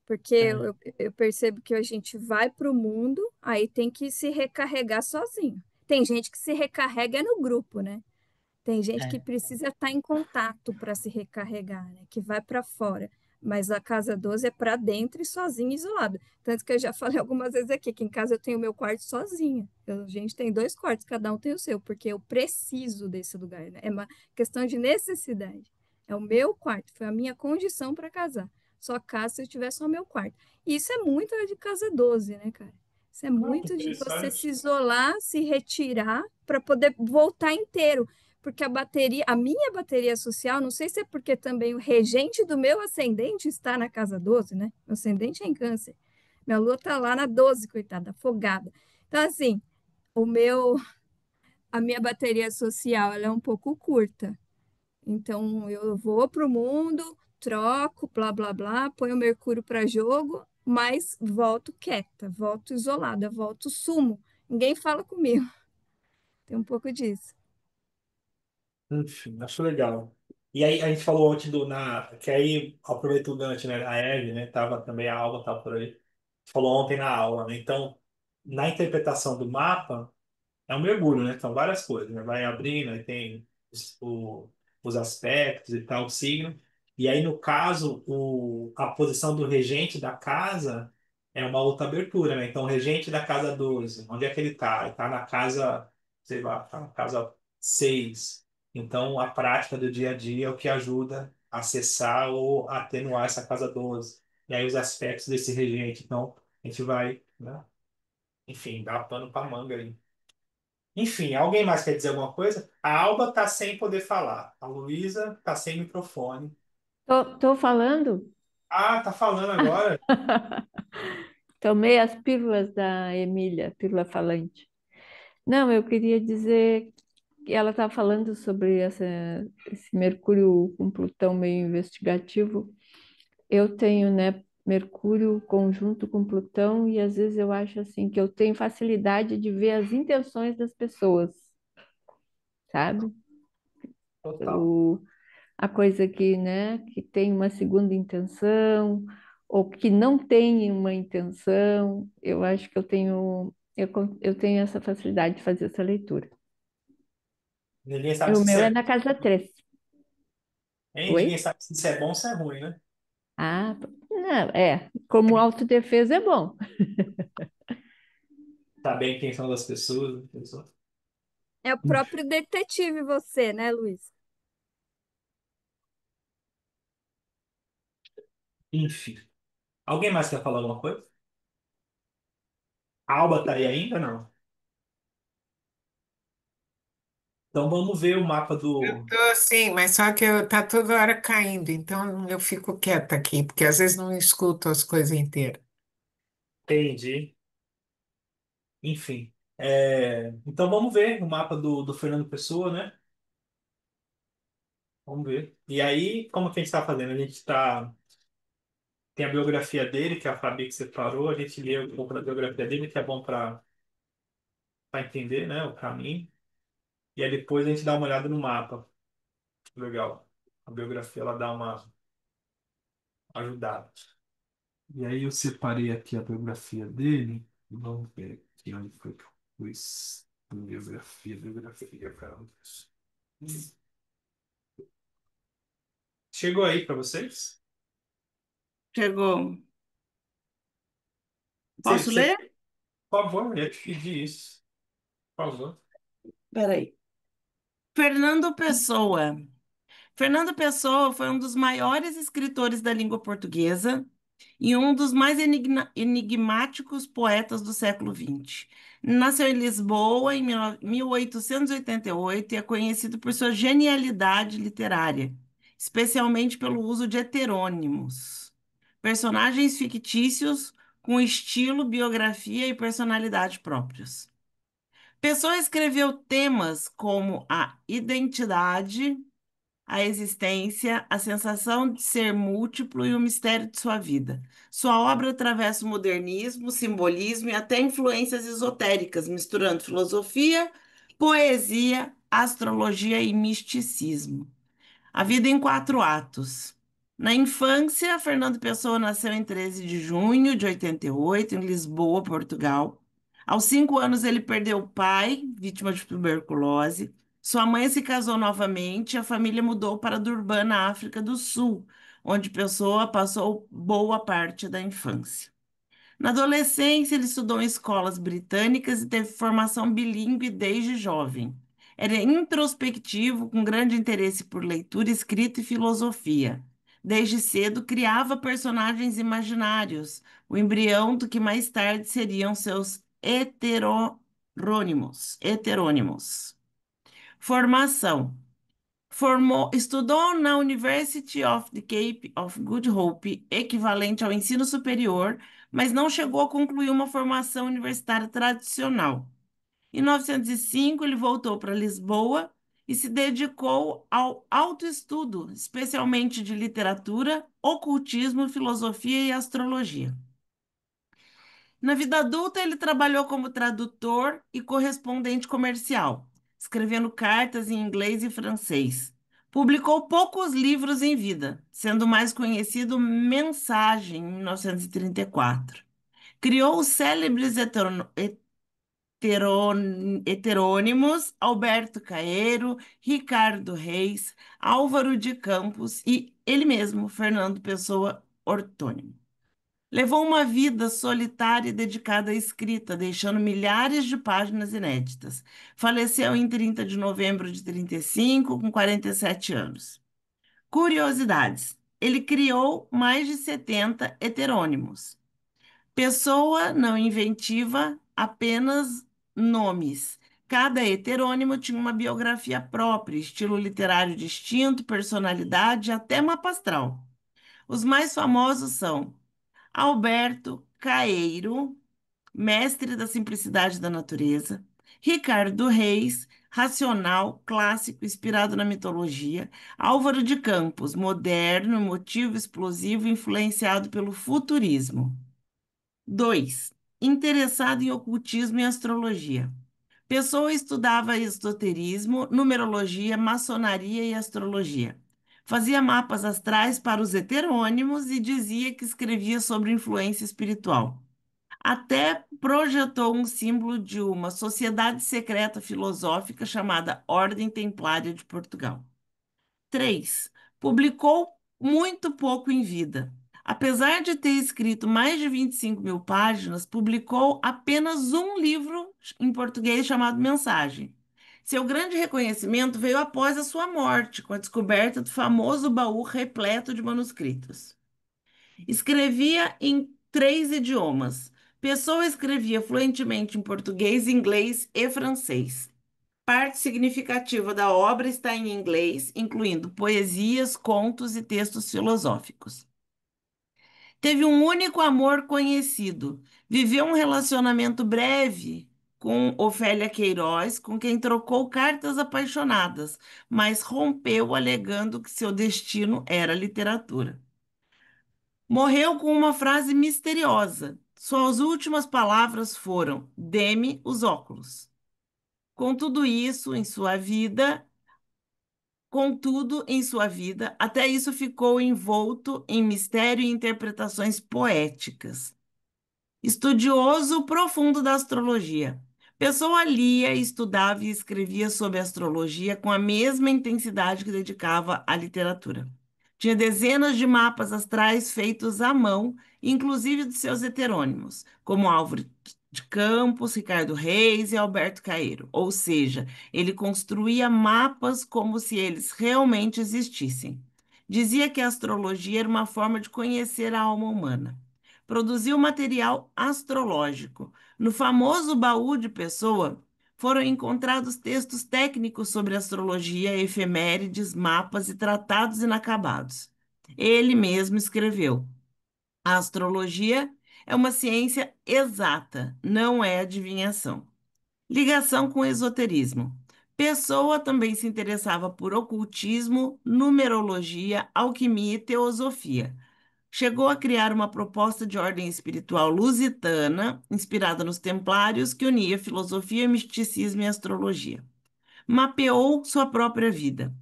Porque É, eu percebo que a gente vai para o mundo, aí tem que se recarregar sozinho. Tem gente que se recarrega no grupo, né? Tem gente que É. precisa estar em contato para se recarregar, né? Que vai para fora. Mas a casa 12 é para dentro e sozinho, isolado. Tanto que eu já falei algumas vezes aqui que em casa eu tenho meu quarto sozinha. A gente tem dois quartos, cada um tem o seu, porque eu preciso desse lugar, né? É uma questão de necessidade. É o meu quarto, foi a minha condição para casar. Só caso se eu tivesse só o meu quarto. E isso é muito de casa 12, né, cara? Isso é não, que muito de você se interessante. isolar, se retirar para poder voltar inteiro porque a bateria, a minha bateria social, não sei se é porque também o regente do meu ascendente está na casa 12, né? Meu ascendente é em câncer. Minha lua está lá na 12, coitada, afogada. Então, assim, o meu, a minha bateria social, ela é um pouco curta. Então, eu vou para o mundo, troco, blá, blá, blá, ponho o Mercúrio para jogo, mas volto quieta, volto isolada, volto sumo. Ninguém fala comigo. Tem um pouco disso. Enfim, acho legal. E aí a gente falou ontem que aí aproveita o gancho, né? A Eve, né? Tava também a aula, tava por aí. Falou ontem na aula, né? Então, na interpretação do mapa, é um mergulho, né? São várias coisas, né? Vai abrindo, aí tem os aspectos e tal, o signo. E aí, no caso, a posição do regente da casa é uma outra abertura, né? Então, o regente da casa 12 onde é que ele está? Ele está na casa, sei lá, tá na casa 6. Então, a prática do dia a dia é o que ajuda a acessar ou atenuar essa casa 12. E aí, os aspectos desse regente. Então, a gente vai, né? Enfim, dá pano para manga aí. Enfim, alguém mais quer dizer alguma coisa? A Alba tá sem poder falar. A Luísa tá sem microfone. Tô falando? Ah, tá falando agora? Tomei as pílulas da Emília, pílula falante. Não, eu queria dizer que ela estava falando sobre esse Mercúrio com Plutão meio investigativo. Eu tenho, né, Mercúrio conjunto com Plutão e às vezes eu acho assim que eu tenho facilidade de ver as intenções das pessoas, sabe? Total. O, a coisa que, né, que tem uma segunda intenção ou que não tem uma intenção, eu acho que eu tenho essa facilidade de fazer essa leitura. Ninguém E sabe o se isso meu é é, na casa 3. hein? Oi? Ninguém sabe se isso é bom ou se é ruim, né? Ah, não, como autodefesa é bom. Saber a intenção das pessoas. É o próprio detetive você, né, Luiz? Enfim. Alguém mais quer falar alguma coisa? A Alba tá aí ainda? Não. Então vamos ver o mapa Eu do. tô assim, mas só que tá toda hora caindo, então eu fico quieta aqui, porque às vezes não escuto as coisas inteiras. Entendi. Enfim. Então vamos ver o mapa do Fernando Pessoa, né? Vamos ver. E aí, como que a gente está fazendo? A gente está. Tem a biografia dele, que é a Fabi que separou. A gente lê um pouco da biografia dele, que é bom para entender, né, o caminho. E aí depois a gente dá uma olhada no mapa. Legal. A biografia ela dá uma ajudada. E aí eu separei aqui a biografia dele. Vamos ver aqui onde foi que eu pus. Biografia, cara. Chegou aí para vocês? Chegou. Você, Posso você, ler? por favor, eu ia te pedir isso. Por favor. Peraí. Fernando Pessoa. Fernando Pessoa foi um dos maiores escritores da língua portuguesa e um dos mais enigmáticos poetas do século XX. Nasceu em Lisboa em 1888 e é conhecido por sua genialidade literária, especialmente pelo uso de heterônimos, personagens fictícios com estilo, biografia e personalidade próprios. Pessoa escreveu temas como a identidade, a existência, a sensação de ser múltiplo e o mistério de sua vida. Sua obra atravessa o modernismo, o simbolismo e até influências esotéricas, misturando filosofia, poesia, astrologia e misticismo. A vida em quatro atos. Na infância, Fernando Pessoa nasceu em 13 de junho de 88, em Lisboa, Portugal. Aos 5 anos, ele perdeu o pai, vítima de tuberculose. Sua mãe se casou novamente e a família mudou para Durban, na África do Sul, onde Pessoa passou boa parte da infância. Na adolescência, ele estudou em escolas britânicas e teve formação bilíngue desde jovem. Era introspectivo, com grande interesse por leitura, escrita e filosofia. Desde cedo, criava personagens imaginários, o embrião do que mais tarde seriam seus heterônimos. Formação. Estudou na University of the Cape of Good Hope, equivalente ao ensino superior, mas não chegou a concluir uma formação universitária tradicional. Em 1905, ele voltou para Lisboa e se dedicou ao autoestudo, especialmente de literatura, ocultismo, filosofia e astrologia. Na vida adulta, ele trabalhou como tradutor e correspondente comercial, escrevendo cartas em inglês e francês. Publicou poucos livros em vida, sendo mais conhecido Mensagem, em 1934. Criou os célebres heterônimos Alberto Caeiro, Ricardo Reis, Álvaro de Campos e ele mesmo, Fernando Pessoa Ortônimo. Levou uma vida solitária e dedicada à escrita, deixando milhares de páginas inéditas. Faleceu em 30 de novembro de 35, com 47 anos. Curiosidades: ele criou mais de 70 heterônimos. Pessoa não inventiva, apenas nomes. Cada heterônimo tinha uma biografia própria, estilo literário distinto, personalidade, até mapa astral. Os mais famosos são Alberto Caeiro, mestre da simplicidade da natureza. Ricardo Reis, racional, clássico, inspirado na mitologia. Álvaro de Campos, moderno, emotivo, explosivo, influenciado pelo futurismo. 2. Interessado em ocultismo e astrologia. Pessoa estudava esoterismo, numerologia, maçonaria e astrologia. Fazia mapas astrais para os heterônimos e dizia que escrevia sobre influência espiritual. Até projetou um símbolo de uma sociedade secreta filosófica chamada Ordem Templária de Portugal. 3. Publicou muito pouco em vida. Apesar de ter escrito mais de 25 mil páginas, publicou apenas um livro em português chamado Mensagem. Seu grande reconhecimento veio após a sua morte, com a descoberta do famoso baú repleto de manuscritos. Escrevia em 3 idiomas. Pessoa escrevia fluentemente em português, inglês e francês. Parte significativa da obra está em inglês, incluindo poesias, contos e textos filosóficos. Teve um único amor conhecido. Viveu um relacionamento breve com Ofélia Queiroz, com quem trocou cartas apaixonadas, mas rompeu alegando que seu destino era literatura. Morreu com uma frase misteriosa. Suas últimas palavras foram: "Dê-me os óculos." Com tudo isso em sua vida, Contudo, em sua vida, até isso ficou envolto em mistério e interpretações poéticas. Estudioso profundo da astrologia. Pessoa lia, estudava e escrevia sobre astrologia com a mesma intensidade que dedicava à literatura. Tinha dezenas de mapas astrais feitos à mão, inclusive de seus heterônimos, como Álvaro de Campos, Ricardo Reis e Alberto Caeiro. Ou seja, ele construía mapas como se eles realmente existissem. Dizia que a astrologia era uma forma de conhecer a alma humana. Produziu material astrológico. No famoso baú de Pessoa, foram encontrados textos técnicos sobre astrologia, efemérides, mapas e tratados inacabados. Ele mesmo escreveu: "A astrologia é uma ciência exata, não é adivinhação." Ligação com o esoterismo. Pessoa também se interessava por ocultismo, numerologia, alquimia e teosofia. Chegou a criar uma proposta de ordem espiritual lusitana, inspirada nos templários, que unia filosofia, misticismo e astrologia. Mapeou sua própria vida.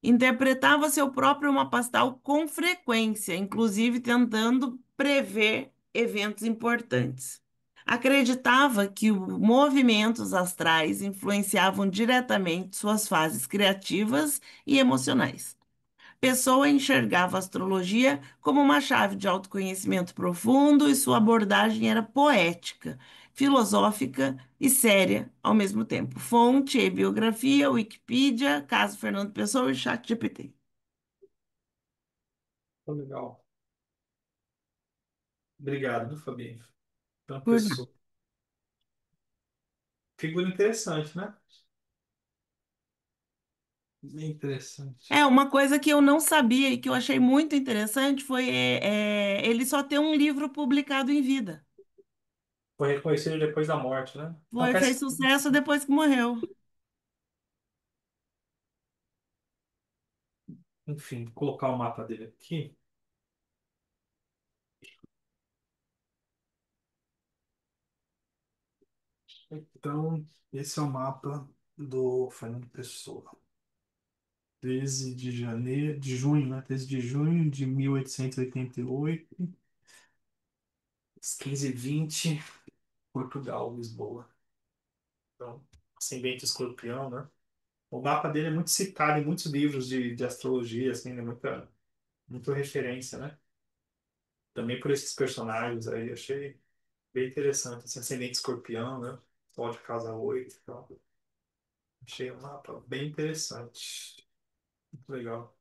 Interpretava seu próprio mapa astral com frequência, inclusive tentando prever eventos importantes. Acreditava que os movimentos astrais influenciavam diretamente suas fases criativas e emocionais. Pessoa enxergava a astrologia como uma chave de autoconhecimento profundo e sua abordagem era poética, filosófica e séria ao mesmo tempo. Fonte e biografia: Wikipedia, caso Fernando Pessoa e ChatGPT. Foi legal. Obrigado, viu, Fabi? Então, Por nada. pessoa. Figura interessante, né? Bem interessante. Uma coisa que eu não sabia e que eu achei muito interessante foi ele só ter um livro publicado em vida. Foi reconhecido depois da morte, né? Fez Acontece, sucesso depois que morreu. enfim, vou colocar o mapa dele aqui. Então, esse é o mapa do Fernando Pessoa. 13 de janeiro, de junho, né? 13 de junho de 1888, às 15h20, Portugal, Lisboa. Então, ascendente escorpião, né? O mapa dele é muito citado em muitos livros de astrologia, assim, né? Muita referência, né? Também por esses personagens aí, achei bem interessante. Assim, ascendente escorpião, né? Sol de casa 8 e tal. Achei um mapa bem interessante. Muito legal.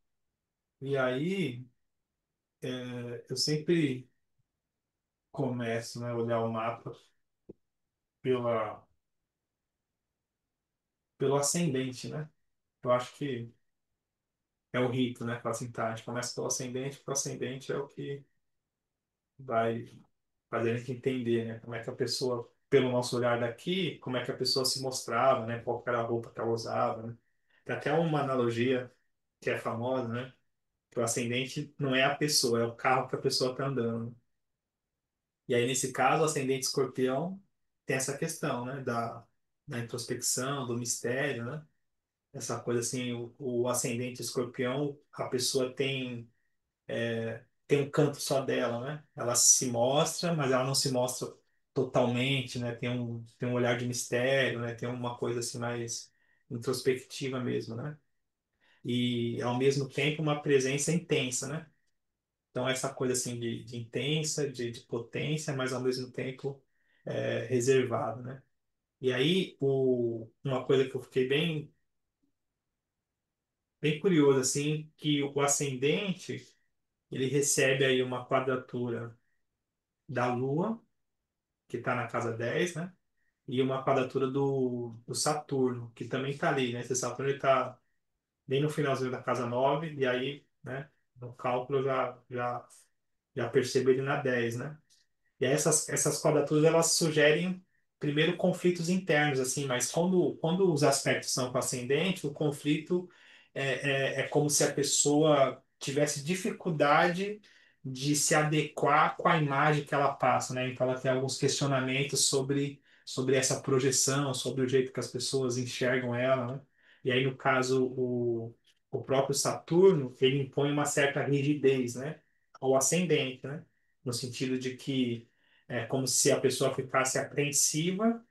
E aí, eu sempre começo, né, a olhar o mapa pela, pelo ascendente, né? Eu acho que é o rito, né? Fala assim, tá, a gente começa pelo ascendente, porque o ascendente é o que vai fazer a gente entender, né? Como é que a pessoa, pelo nosso olhar daqui, como é que a pessoa se mostrava, né? Qual que era a roupa que ela usava, né? Tem até uma analogia que é famosa, né? Que o ascendente não é a pessoa, é o carro que a pessoa está andando. E aí, nesse caso, o ascendente escorpião tem essa questão, né? Da introspecção, do mistério, né? Essa coisa assim, o ascendente escorpião, a pessoa tem um canto só dela, né? Ela se mostra, mas ela não se mostra totalmente, né? Tem um olhar de mistério, né? Tem uma coisa assim mais introspectiva mesmo, né? E ao mesmo tempo uma presença intensa, né? Então essa coisa assim de intensa, de potência, mas ao mesmo tempo reservado, né? E aí uma coisa que eu fiquei bem curioso assim, que o ascendente ele recebe aí uma quadratura da Lua que está na casa 10, né? e uma quadratura do Saturno, que também está ali, né? Esse Saturno está bem no finalzinho da casa 9 e aí, né, no cálculo já percebo ele na 10, né? E aí essas quadraturas elas sugerem primeiro conflitos internos, assim, mas quando os aspectos são com ascendente, o conflito é como se a pessoa tivesse dificuldade de se adequar com a imagem que ela passa, né? Então ela tem alguns questionamentos sobre essa projeção, sobre o jeito que as pessoas enxergam ela, né? E aí, no caso, o próprio Saturno, ele impõe uma certa rigidez, né? Ao ascendente, né? No sentido de que é como se a pessoa ficasse apreensiva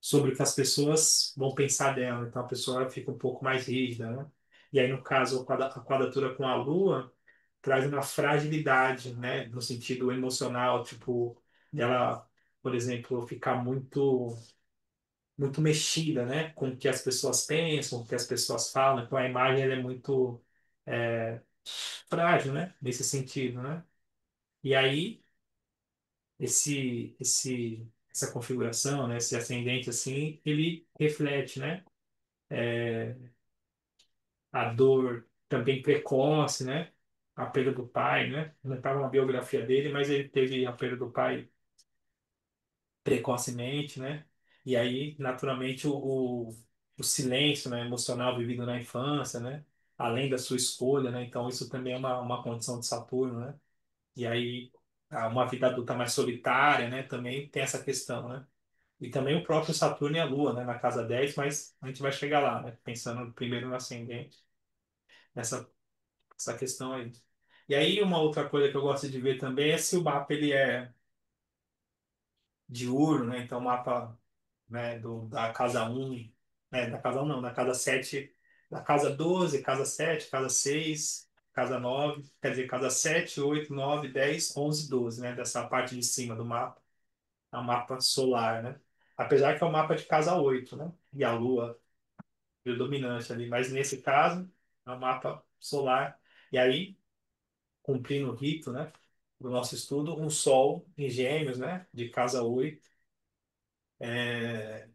sobre o que as pessoas vão pensar dela. Então a pessoa fica um pouco mais rígida, né? E aí, no caso, a quadratura com a Lua traz uma fragilidade, né? No sentido emocional, tipo, dela, por exemplo, ficar muito mexida, né? Com o que as pessoas pensam, com o que as pessoas falam. Então a imagem ela é muito é, frágil, né? Nesse sentido, né? E aí essa configuração, né, esse ascendente assim, ele reflete, né, a dor também precoce, né, a perda do pai, né, não estava na biografia dele, mas ele teve a perda do pai precocemente, né, e aí, naturalmente, o silêncio, né, emocional vivido na infância, né, além da sua escolha, né, então isso também é uma condição de Saturno, né, e aí uma vida adulta mais solitária, né, também tem essa questão, né. E também o próprio Saturno e a Lua, né, na casa 10, mas a gente vai chegar lá, né, pensando primeiro no ascendente, nessa essa questão aí. E aí uma outra coisa que eu gosto de ver também é se o mapa ele é diurno, né, então o mapa, né, da casa 1, né, da casa 1 não, da casa 7, da casa 12, casa 7, casa 6, casa 9, quer dizer, casa 7, 8, 9, 10, 11, 12, né, dessa parte de cima do mapa, é o mapa solar, né? Apesar que é o mapa de casa 8, né? E a Lua predominante ali, mas nesse caso é um mapa solar. E aí, cumprindo o rito, né, do nosso estudo, um Sol em Gêmeos, né, de casa 8. É,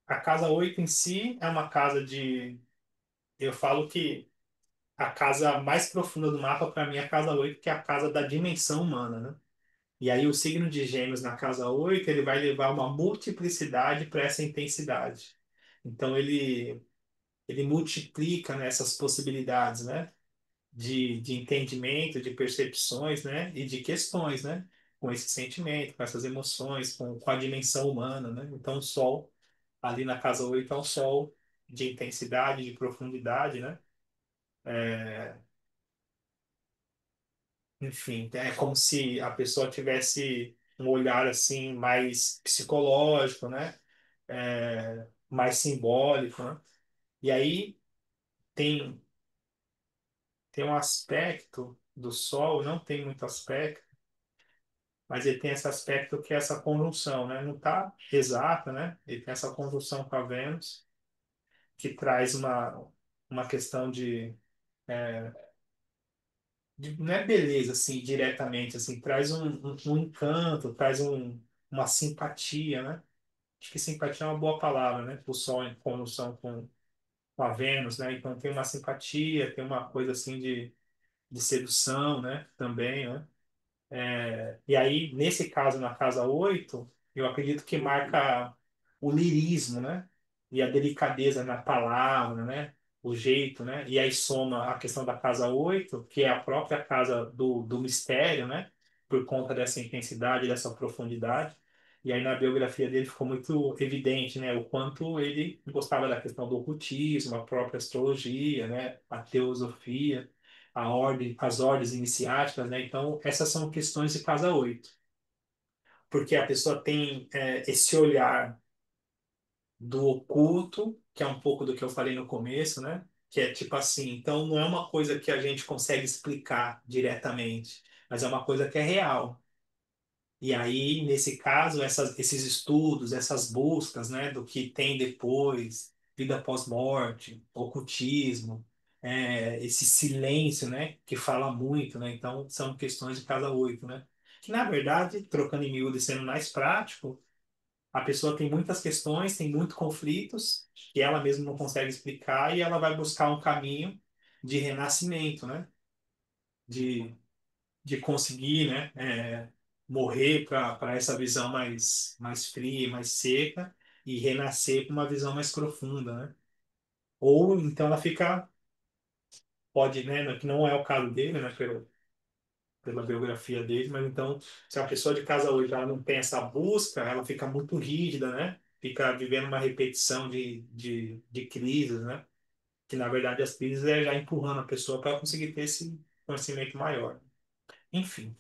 a casa 8 em si é uma casa de. Eu falo que a casa mais profunda do mapa, para mim, é a casa 8, que é a casa da dimensão humana, né? E aí, o signo de Gêmeos na casa 8 ele vai levar uma multiplicidade para essa intensidade. Então, ele multiplica nessas possibilidades, né? De entendimento, de percepções, né? E de questões, né? Com esse sentimento, com essas emoções, com a dimensão humana, né? Então, o Sol, ali na casa 8 é um Sol de intensidade, de profundidade, né? Enfim, é como se a pessoa tivesse um olhar, assim, mais psicológico, né? Mais simbólico, né? E aí tem um aspecto do Sol, não tem muito aspecto, mas ele tem esse aspecto que é essa conjunção, né? Não está exata, né? Ele tem essa conjunção com a Vênus, que traz uma questão não é beleza, assim, diretamente, assim, traz um encanto, traz uma simpatia, né? Acho que simpatia é uma boa palavra, né? O Sol em conjunção com a Vênus, né? Então tem uma simpatia, tem uma coisa, assim, de sedução, né? Também, né? E aí, nesse caso, na casa 8 eu acredito que marca o lirismo, né? E a delicadeza na palavra, né? O jeito, né? E aí soma a questão da casa 8 que é a própria casa do mistério, né? Por conta dessa intensidade, dessa profundidade. E aí na biografia dele ficou muito evidente, né? O quanto ele gostava da questão do ocultismo, a própria astrologia, né? A teosofia, a ordem, as ordens iniciáticas, né? Então, essas são questões de casa 8 porque a pessoa tem esse olhar do oculto, que é um pouco do que eu falei no começo, né? Que é tipo assim, então não é uma coisa que a gente consegue explicar diretamente, mas é uma coisa que é real. E aí, nesse caso, esses estudos, essas buscas, né, do que tem depois, vida pós-morte, ocultismo, esse silêncio, né, que fala muito, né, então são questões de casa 8, né, que na verdade, trocando em miúdo e sendo mais prático, a pessoa tem muitas questões, tem muitos conflitos que ela mesma não consegue explicar e ela vai buscar um caminho de renascimento, né? De, de conseguir, né? Morrer para essa visão mais fria, mais seca e renascer com uma visão mais profunda, né? Ou então ela fica, pode, né? Que não é o caso dele, né? Pela biografia dele, mas então, se a pessoa de casa hoje ela não tem essa busca, ela fica muito rígida, né? Fica vivendo uma repetição de crises, né? Que na verdade as crises é já empurrando a pessoa para conseguir ter esse conhecimento maior. Enfim,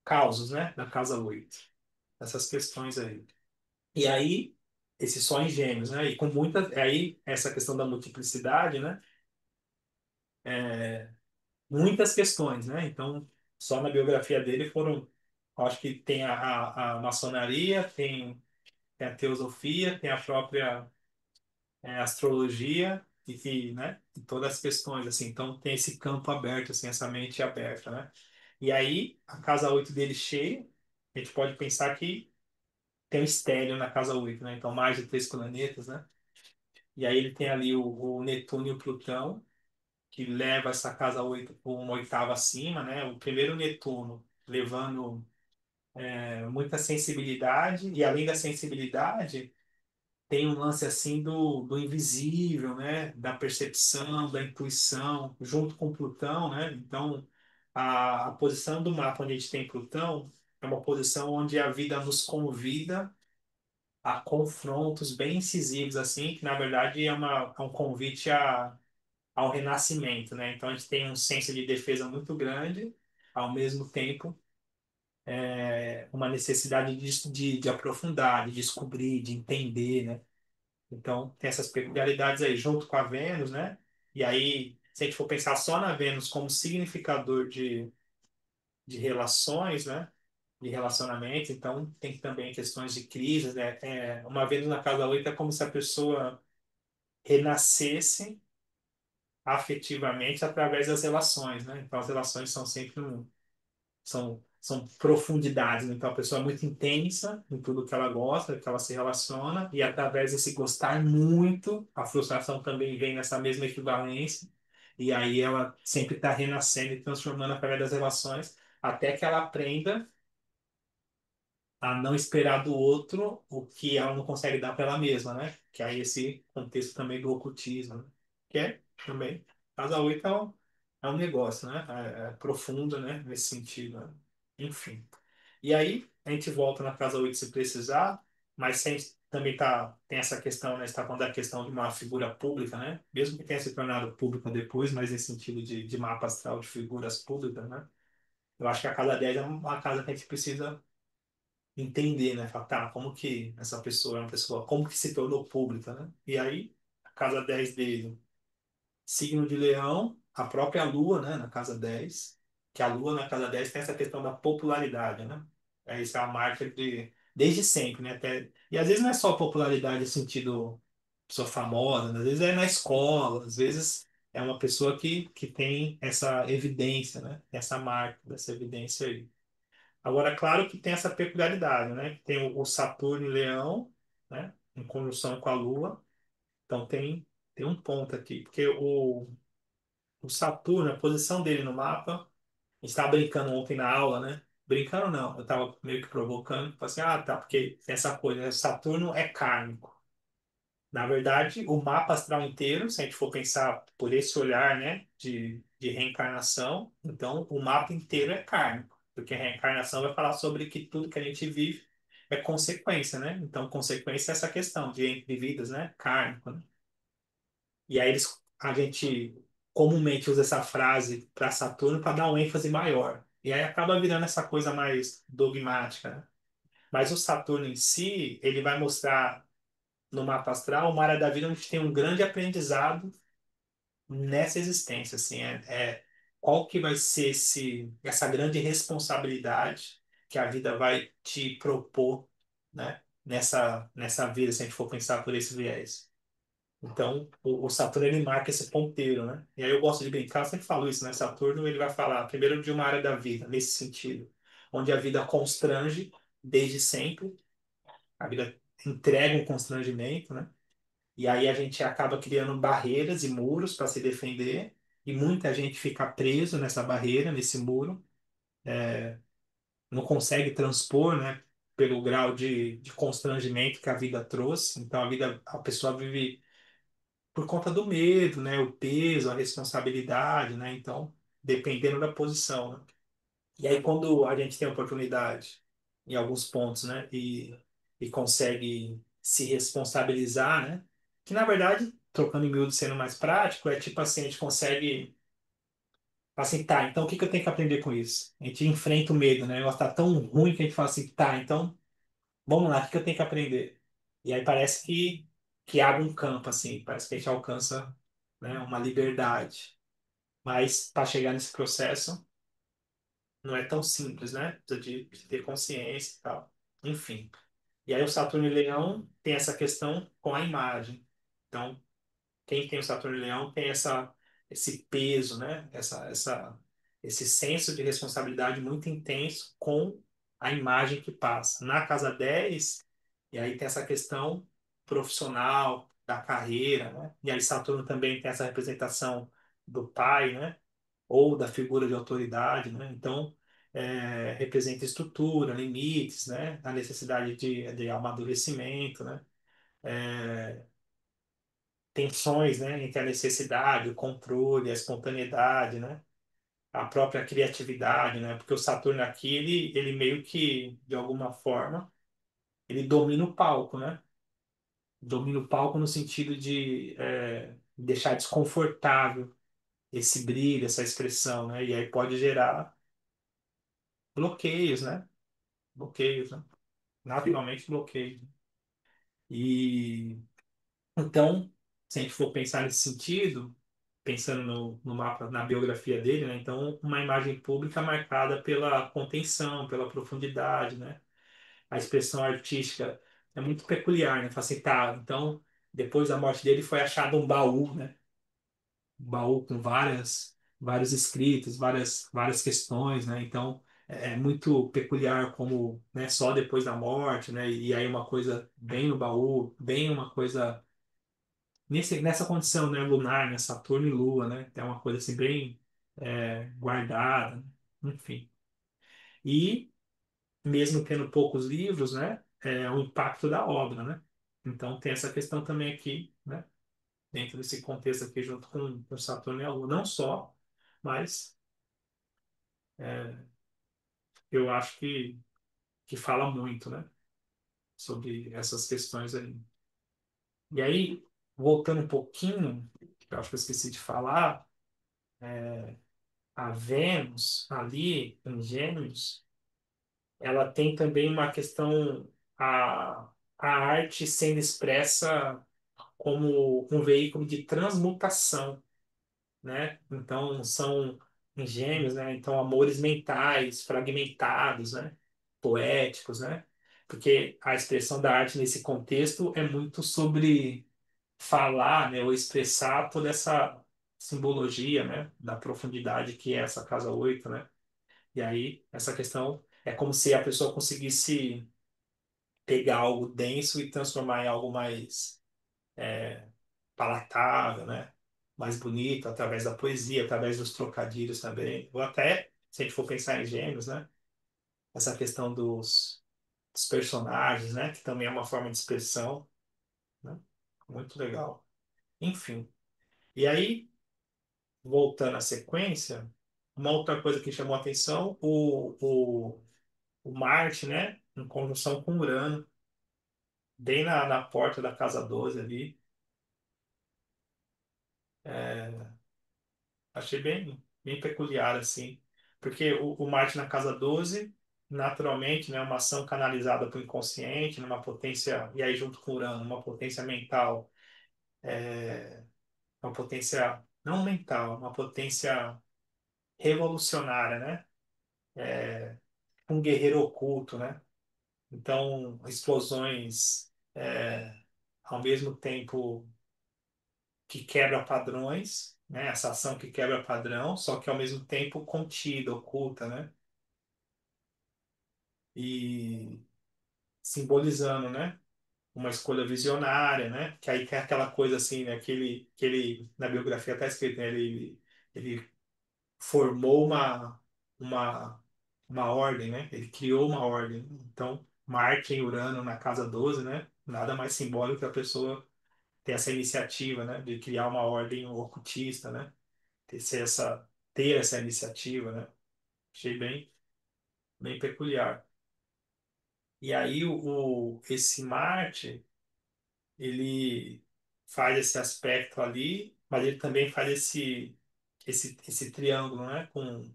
causos, né? Da casa 8 essas questões aí. E aí, esse só em gêmeos, né? E com muita. Aí, essa questão da multiplicidade, né? Muitas questões, né? Então, só na biografia dele foram. Acho que tem a maçonaria, tem a teosofia, tem a própria astrologia né? E todas as questões, assim. Então, tem esse campo aberto, assim, essa mente aberta, né? E aí, a casa 8 dele cheia, a gente pode pensar que tem o estélio na casa 8, né? Então, mais de 3 planetas, né? E aí ele tem ali o Netuno e o Plutão, que leva essa casa 8 para uma oitava acima, né? O primeiro Netuno levando muita sensibilidade, e além da sensibilidade, tem um lance assim do invisível, né? Da percepção, da intuição, junto com Plutão, né? Então, a posição do mapa onde a gente tem Plutão é uma posição onde a vida nos convida a confrontos bem incisivos, assim, que na verdade é um convite ao renascimento, né? Então a gente tem um senso de defesa muito grande, ao mesmo tempo uma necessidade de aprofundar, de descobrir, de entender, né? Então tem essas peculiaridades aí junto com a Vênus, né? E aí, se a gente for pensar só na Vênus como significador de relações, né? De relacionamento, então tem também questões de crise, né? Uma Vênus na casa 8 é como se a pessoa renascesse afetivamente através das relações, né? Então as relações são sempre são profundidades, né? Então a pessoa é muito intensa em tudo que ela gosta, que ela se relaciona e através desse gostar muito, a frustração também vem nessa mesma equivalência e aí ela sempre está renascendo e transformando através das relações até que ela aprenda a não esperar do outro o que ela não consegue dar para ela mesma, né? Que aí esse contexto também do ocultismo, né? Que é também, casa 8 é um negócio, né? É profundo, né? Nesse sentido, né? Enfim. E aí, a gente volta na casa 8 se precisar, mas sem, também tem essa questão, né? Você está falando da questão de uma figura pública, né? Mesmo que tenha se tornado pública depois, mas nesse sentido de mapa astral de figuras públicas, né? Eu acho que a casa 10 é uma casa que a gente precisa entender, né? Falar, tá, como que essa pessoa é uma pessoa, como que se tornou pública, né? E aí, a casa 10 dele, signo de Leão, a própria Lua, né, na casa 10 que a Lua na casa 10 tem essa questão da popularidade, né? Isso é a marca desde sempre, né? E às vezes não é só popularidade no sentido pessoa famosa, né? Às vezes é na escola, às vezes é uma pessoa que tem essa evidência, né? Essa marca, dessa evidência aí. Agora, claro que tem essa peculiaridade, né? Tem o Saturno em Leão, né? Em conjunção com a Lua. Então tem um ponto aqui, porque o Saturno, a posição dele no mapa, a gente estava brincando ontem na aula, né? Brincando não, eu estava meio que provocando, falei assim, tá, porque tem essa coisa, né? Saturno é kármico. Na verdade, o mapa astral inteiro, se a gente for pensar por esse olhar, né, de reencarnação, então o mapa inteiro é kármico, porque a reencarnação vai falar sobre que tudo que a gente vive é consequência, né? Então, consequência é essa questão de entre vidas, né? Kármico, né? E aí a gente comumente usa essa frase para Saturno para dar um ênfase maior. E aí acaba virando essa coisa mais dogmática, né? Mas o Saturno em si, ele vai mostrar no mapa astral uma área da vida onde tem um grande aprendizado nessa existência, assim, qual que vai ser essa grande responsabilidade que a vida vai te propor, né? Nessa vida, se a gente for pensar por esse viés. Então, o Saturno ele marca esse ponteiro, né? E aí eu gosto de brincar, eu sempre falo isso, né? Saturno ele vai falar primeiro de uma área da vida, nesse sentido, onde a vida constrange desde sempre. A vida entrega um constrangimento, né? E aí a gente acaba criando barreiras e muros para se defender, e muita gente fica preso nessa barreira, nesse muro, não consegue transpor, né? Pelo grau de constrangimento que a vida trouxe. Então a pessoa vive por conta do medo, né? O peso, a responsabilidade, né? Então, dependendo da posição, né? E aí, quando a gente tem oportunidade em alguns pontos, né? E consegue se responsabilizar, né? Que, na verdade, trocando em miúdo, sendo mais prático, é tipo assim, a gente consegue, assim, tá, então o que que eu tenho que aprender com isso? A gente enfrenta o medo, né? O negócio tá tão ruim que a gente fala assim, tá, então, vamos lá, o que que eu tenho que aprender? E aí parece que abre um campo, assim, parece que a gente alcança, né, uma liberdade. Mas para chegar nesse processo não é tão simples, né? Precisa de ter consciência e tal. Enfim. E aí o Saturno e Leão tem essa questão com a imagem. Então, quem tem o Saturno e Leão tem esse peso, né? Esse senso de responsabilidade muito intenso com a imagem que passa. Na casa 10 e aí tem essa questão profissional, da carreira, né? E aí Saturno também tem essa representação do pai, né? Ou da figura de autoridade, né? Então, representa estrutura, limites, né? A necessidade de amadurecimento, né? Tensões, né? Entre a necessidade, o controle, a espontaneidade, né? A própria criatividade, né? Porque o Saturno aqui, ele meio que, de alguma forma, ele domina o palco, né? Domina o palco no sentido de deixar desconfortável esse brilho, essa expressão, né? E aí pode gerar bloqueios, né? Bloqueios, né? Naturalmente bloqueios. E então, se a gente for pensar nesse sentido, pensando no mapa, na biografia dele, né? Então, uma imagem pública marcada pela contenção, pela profundidade, né? A expressão artística é muito peculiar, né? Fala assim, tá, então, depois da morte dele foi achado um baú, né? Um baú com vários escritos, várias questões, né? Então, é muito peculiar como, né, só depois da morte, né? E aí uma coisa bem no baú, bem uma coisa nessa condição, né, lunar, né, Saturno e Lua, né? É uma coisa assim bem guardada, né? Enfim. E mesmo tendo poucos livros, né, é o impacto da obra, né? Então tem essa questão também aqui, né? Dentro desse contexto aqui, junto com Saturno e a Lua, não só, mas eu acho que fala muito, né, sobre essas questões aí. E aí, voltando um pouquinho, que eu acho que eu esqueci de falar, a Vênus ali em Gêmeos, ela tem também uma questão, a arte sendo expressa como um veículo de transmutação, né? Então são em Gêmeos, né? Então amores mentais, fragmentados, né? Poéticos, né? Porque a expressão da arte nesse contexto é muito sobre falar, né? Ou expressar toda essa simbologia, né? Da profundidade que é essa casa 8, né? E aí, essa questão é como se a pessoa conseguisse pegar algo denso e transformar em algo mais palatável, né? Mais bonito, através da poesia, através dos trocadilhos também. Ou até, se a gente for pensar em gêmeos, né? Essa questão dos personagens, né? Que também é uma forma de expressão, né? Muito legal. Enfim. E aí, voltando à sequência, uma outra coisa que chamou a atenção, o Marte, né? Em conjunção com Urano, bem na porta da casa 12 ali. Achei bem peculiar, assim. Porque o Marte na casa 12 naturalmente, né, uma ação canalizada para o inconsciente, numa potência, e aí junto com Urano, uma potência mental, uma potência não mental, uma potência revolucionária, né? Um guerreiro oculto, né? Então, explosões ao mesmo tempo que quebra padrões, né? Essa ação que quebra padrão, só que ao mesmo tempo contida, oculta, né? E simbolizando, né? uma escolha visionária, né? Que aí tem aquela coisa assim, né? Que ele na biografia está escrito, né? Ele formou uma, uma ordem, né? Ele criou uma ordem. Então, Marte em Urano na casa 12, né? Nada mais simbólico que a pessoa ter essa iniciativa, né? De criar uma ordem ocultista, né? Ter essa iniciativa, né? Achei bem peculiar. E aí esse Marte, ele faz esse aspecto ali, mas ele também faz esse triângulo, né? Com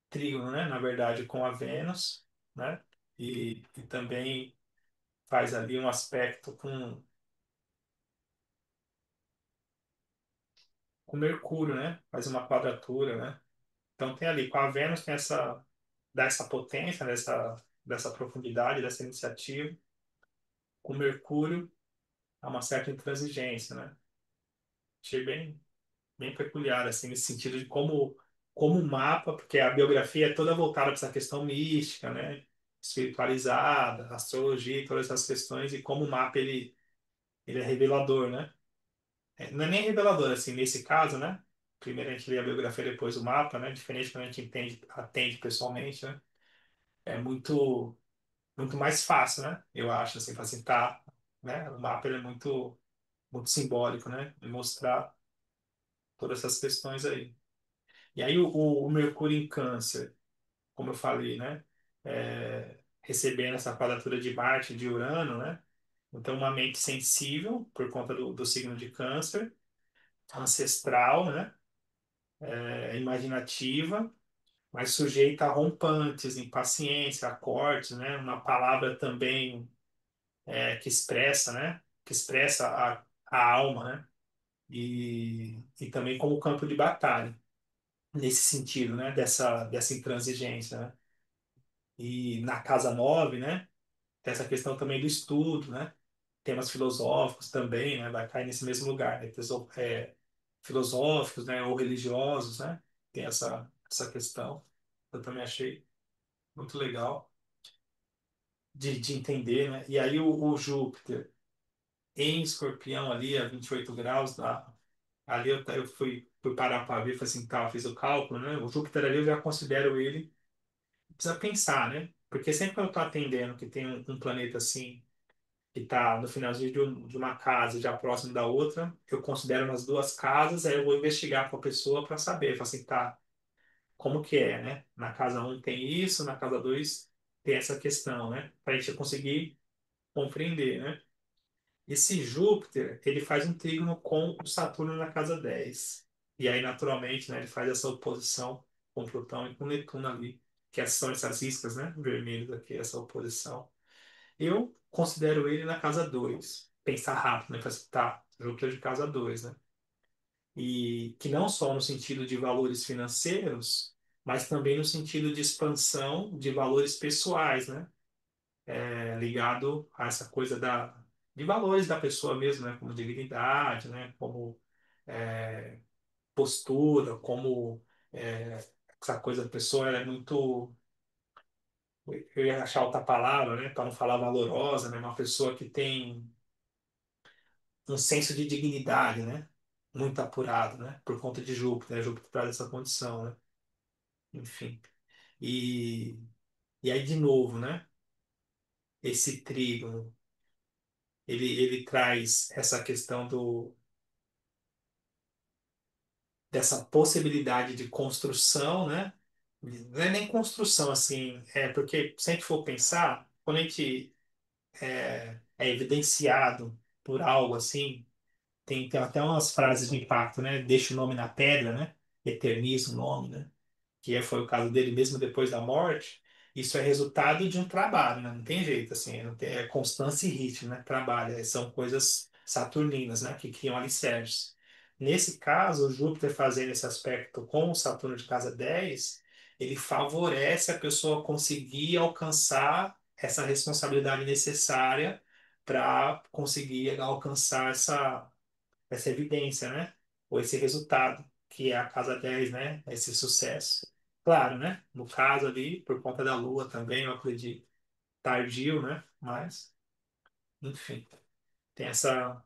trígono, né? Na verdade, com a Vênus, né? E também faz ali um aspecto com Mercúrio, né? Faz uma quadratura, né? Então tem ali, com a Vênus tem dá essa potência, dessa profundidade, dessa iniciativa. Com Mercúrio, há uma certa intransigência, né? Achei bem peculiar, assim, nesse sentido de como o mapa, porque a biografia é toda voltada para essa questão mística, né? Espiritualizada, astrologia, todas essas questões, e como o mapa, ele é revelador, né? Não é nem revelador, assim, nesse caso, né? Primeiro a gente lê a biografia, depois o mapa, né? Diferente quando a gente atende pessoalmente, né? É muito mais fácil, né? Eu acho, assim, facilitar, né? O mapa, ele é muito simbólico, né? E mostrar todas essas questões aí. E aí o Mercúrio em Câncer, como eu falei, né? Recebendo essa quadratura de Marte, e de Urano, né? Então, uma mente sensível, por conta do signo de Câncer, ancestral, né? Imaginativa, mas sujeita a rompantes, impaciência, a cortes, né? Uma palavra também que expressa, né? Que expressa a alma, né? E também como campo de batalha, nesse sentido, né? Dessa intransigência, né? E na casa 9, né? Tem essa questão também do estudo, né? Temas filosóficos também, né? Vai cair nesse mesmo lugar, né? Filosóficos, né? Ou religiosos, né? Tem essa questão. Eu também achei muito legal de entender, né? E aí o Júpiter em Escorpião ali, a 28 graus, ali eu fui parar para ver, falei assim, tá, eu fiz o cálculo, né? O Júpiter ali eu já considero ele, precisa pensar, né? Porque sempre que eu estou atendendo que tem um planeta assim, que está no finalzinho de uma casa, já próximo da outra, eu considero nas duas casas, aí eu vou investigar com a pessoa para saber, falar assim, tá, como que é, né? Na casa um tem isso, na casa 2 tem essa questão, né? Para a gente conseguir compreender, né? Esse Júpiter, ele faz um trígono com o Saturno na casa 10. E aí, naturalmente, né, ele faz essa oposição com Plutão e com Netuno ali, que são essas iscas, né, vermelhas aqui, essa oposição. Eu considero ele na casa 2. Pensar rápido, né, tá, Júpiter de casa 2, né? E que não só no sentido de valores financeiros, mas também no sentido de expansão de valores pessoais, né? Ligado a essa coisa de valores da pessoa mesmo, né? Como dignidade, né? Como é, postura, como é, essa coisa da pessoa ela é muito, eu ia achar outra palavra, né? Para não falar valorosa, né? Uma pessoa que tem um senso de dignidade, né? Muito apurado, né? Por conta de Júpiter, né? Júpiter traz essa condição, né? Enfim. E, e aí, de novo, né? Esse trígono, ele traz essa questão dessa possibilidade de construção, né? Não é nem construção, assim, porque se a gente for pensar, quando a gente é evidenciado por algo assim, tem até umas frases de impacto, né? Deixa o nome na pedra, né? Eterniza o nome, né? Foi o caso dele mesmo depois da morte, isso é resultado de um trabalho, né? Não tem jeito, assim, não tem, é constância e ritmo, né? Trabalho, são coisas saturninas, né? Que criam alicerces. Nesse caso, o Júpiter fazendo esse aspecto com o Saturno de casa 10, ele favorece a pessoa conseguir alcançar essa responsabilidade necessária para conseguir alcançar essa evidência, né? Ou esse resultado, que é a casa 10, né? Esse sucesso. Claro, né? No caso ali, por conta da Lua também, eu acredito, tardio, né? Mas Enfim, tem essa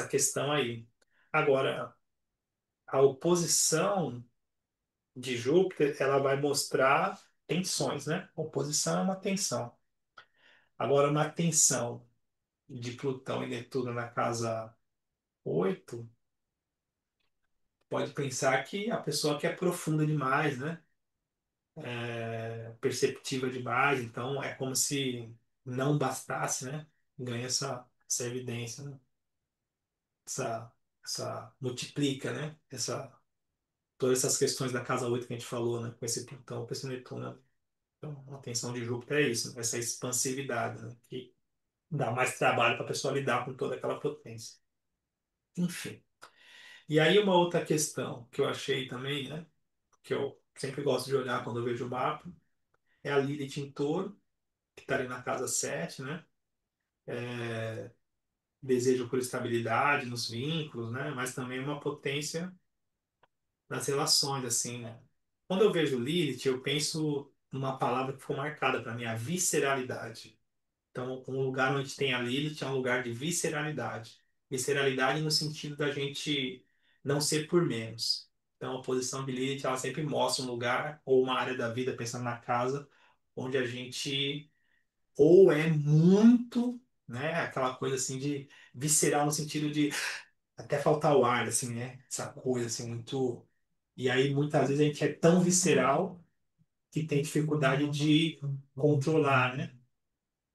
questão aí. Agora, a oposição de Júpiter, ela vai mostrar tensões, né? Oposição é uma tensão. Agora, uma tensão de Plutão e Netuno na casa 8 pode pensar que a pessoa que é profunda demais, né? Perceptiva demais, então é como se não bastasse, né? Ganha essa evidência, né? Essa multiplica, né? Todas essas questões da casa 8 que a gente falou, né? Com esse Plutão, com esse Netuno, né? Então, a tensão de Júpiter é isso, né? Essa expansividade, né? Que dá mais trabalho para a pessoa lidar com toda aquela potência. Enfim. E aí uma outra questão que eu achei também, né? Que eu sempre gosto de olhar quando eu vejo o mapa, é a Lilith em Touro, que está ali na casa 7, né? Desejo por estabilidade nos vínculos, né? Mas também uma potência nas relações, assim, né? Quando eu vejo Lilith, eu penso numa palavra que ficou marcada para mim, a visceralidade. Então, um lugar onde tem a Lilith é um lugar de visceralidade. Visceralidade no sentido da gente não ser por menos. Então, a posição de Lilith, ela sempre mostra um lugar ou uma área da vida, pensando na casa, onde a gente ou é muito, né, aquela coisa assim de visceral no sentido de até faltar o ar, assim, né? Essa coisa assim muito. E aí muitas vezes a gente é tão visceral que tem dificuldade de controlar, né?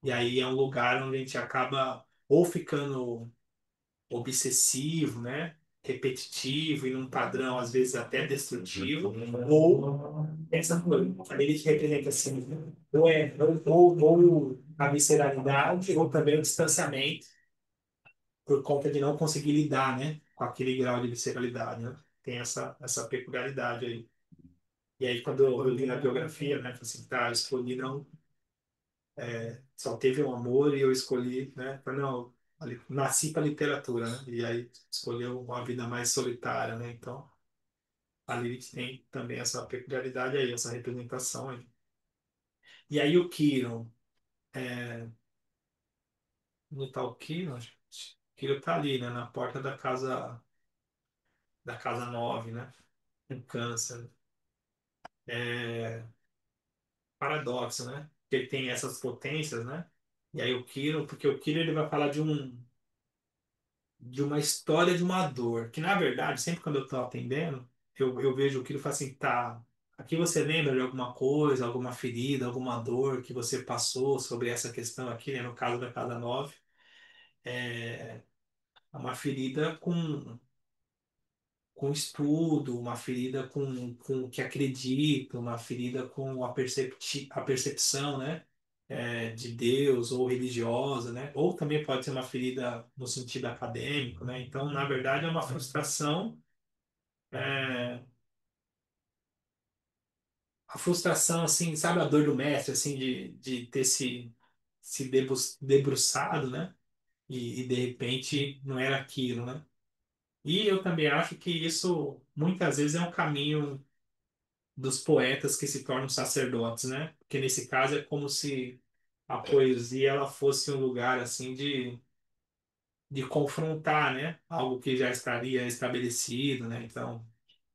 E aí é um lugar onde a gente acaba ou ficando obsessivo, né? Repetitivo e num padrão às vezes até destrutivo, ou essa coisa, a Lilith representa assim, ou a visceralidade, ou também o distanciamento por conta de não conseguir lidar, né, com aquele grau de visceralidade, né? Tem essa peculiaridade aí. E aí, quando eu li na biografia, né, falei assim, tá, eu escolhi não, só teve um amor e eu escolhi, né, falei, não, nasci para literatura, né, e aí escolheu uma vida mais solitária, né, então a Lilith tem também essa peculiaridade aí, essa representação aí. E aí o Quiron, no tal Quiron, Quiron tá ali, né, na porta da casa 9, né, em Câncer. É, paradoxo, né? Que ele tem essas potências, né? E aí o Kiro, porque o Kiro ele vai falar de uma história de uma dor, que na verdade, sempre quando eu estou atendendo, eu vejo o Kiro e falo assim, tá, aqui você lembra de alguma coisa, alguma ferida, alguma dor que você passou sobre essa questão aqui, né? No caso da casa 9 é uma ferida com estudo, uma ferida com o que acredita, uma ferida com a percepção, né, de Deus ou religiosa, né, ou também pode ser uma ferida no sentido acadêmico, né. Então, na verdade, é uma frustração, é, a frustração, assim, sabe a dor do mestre, assim, de ter se debruçado, né, e de repente não era aquilo, né. E eu também acho que isso muitas vezes é um caminho dos poetas que se tornam sacerdotes, né? Porque nesse caso é como se a poesia ela fosse um lugar assim de confrontar, né? Algo que já estaria estabelecido, né? Então,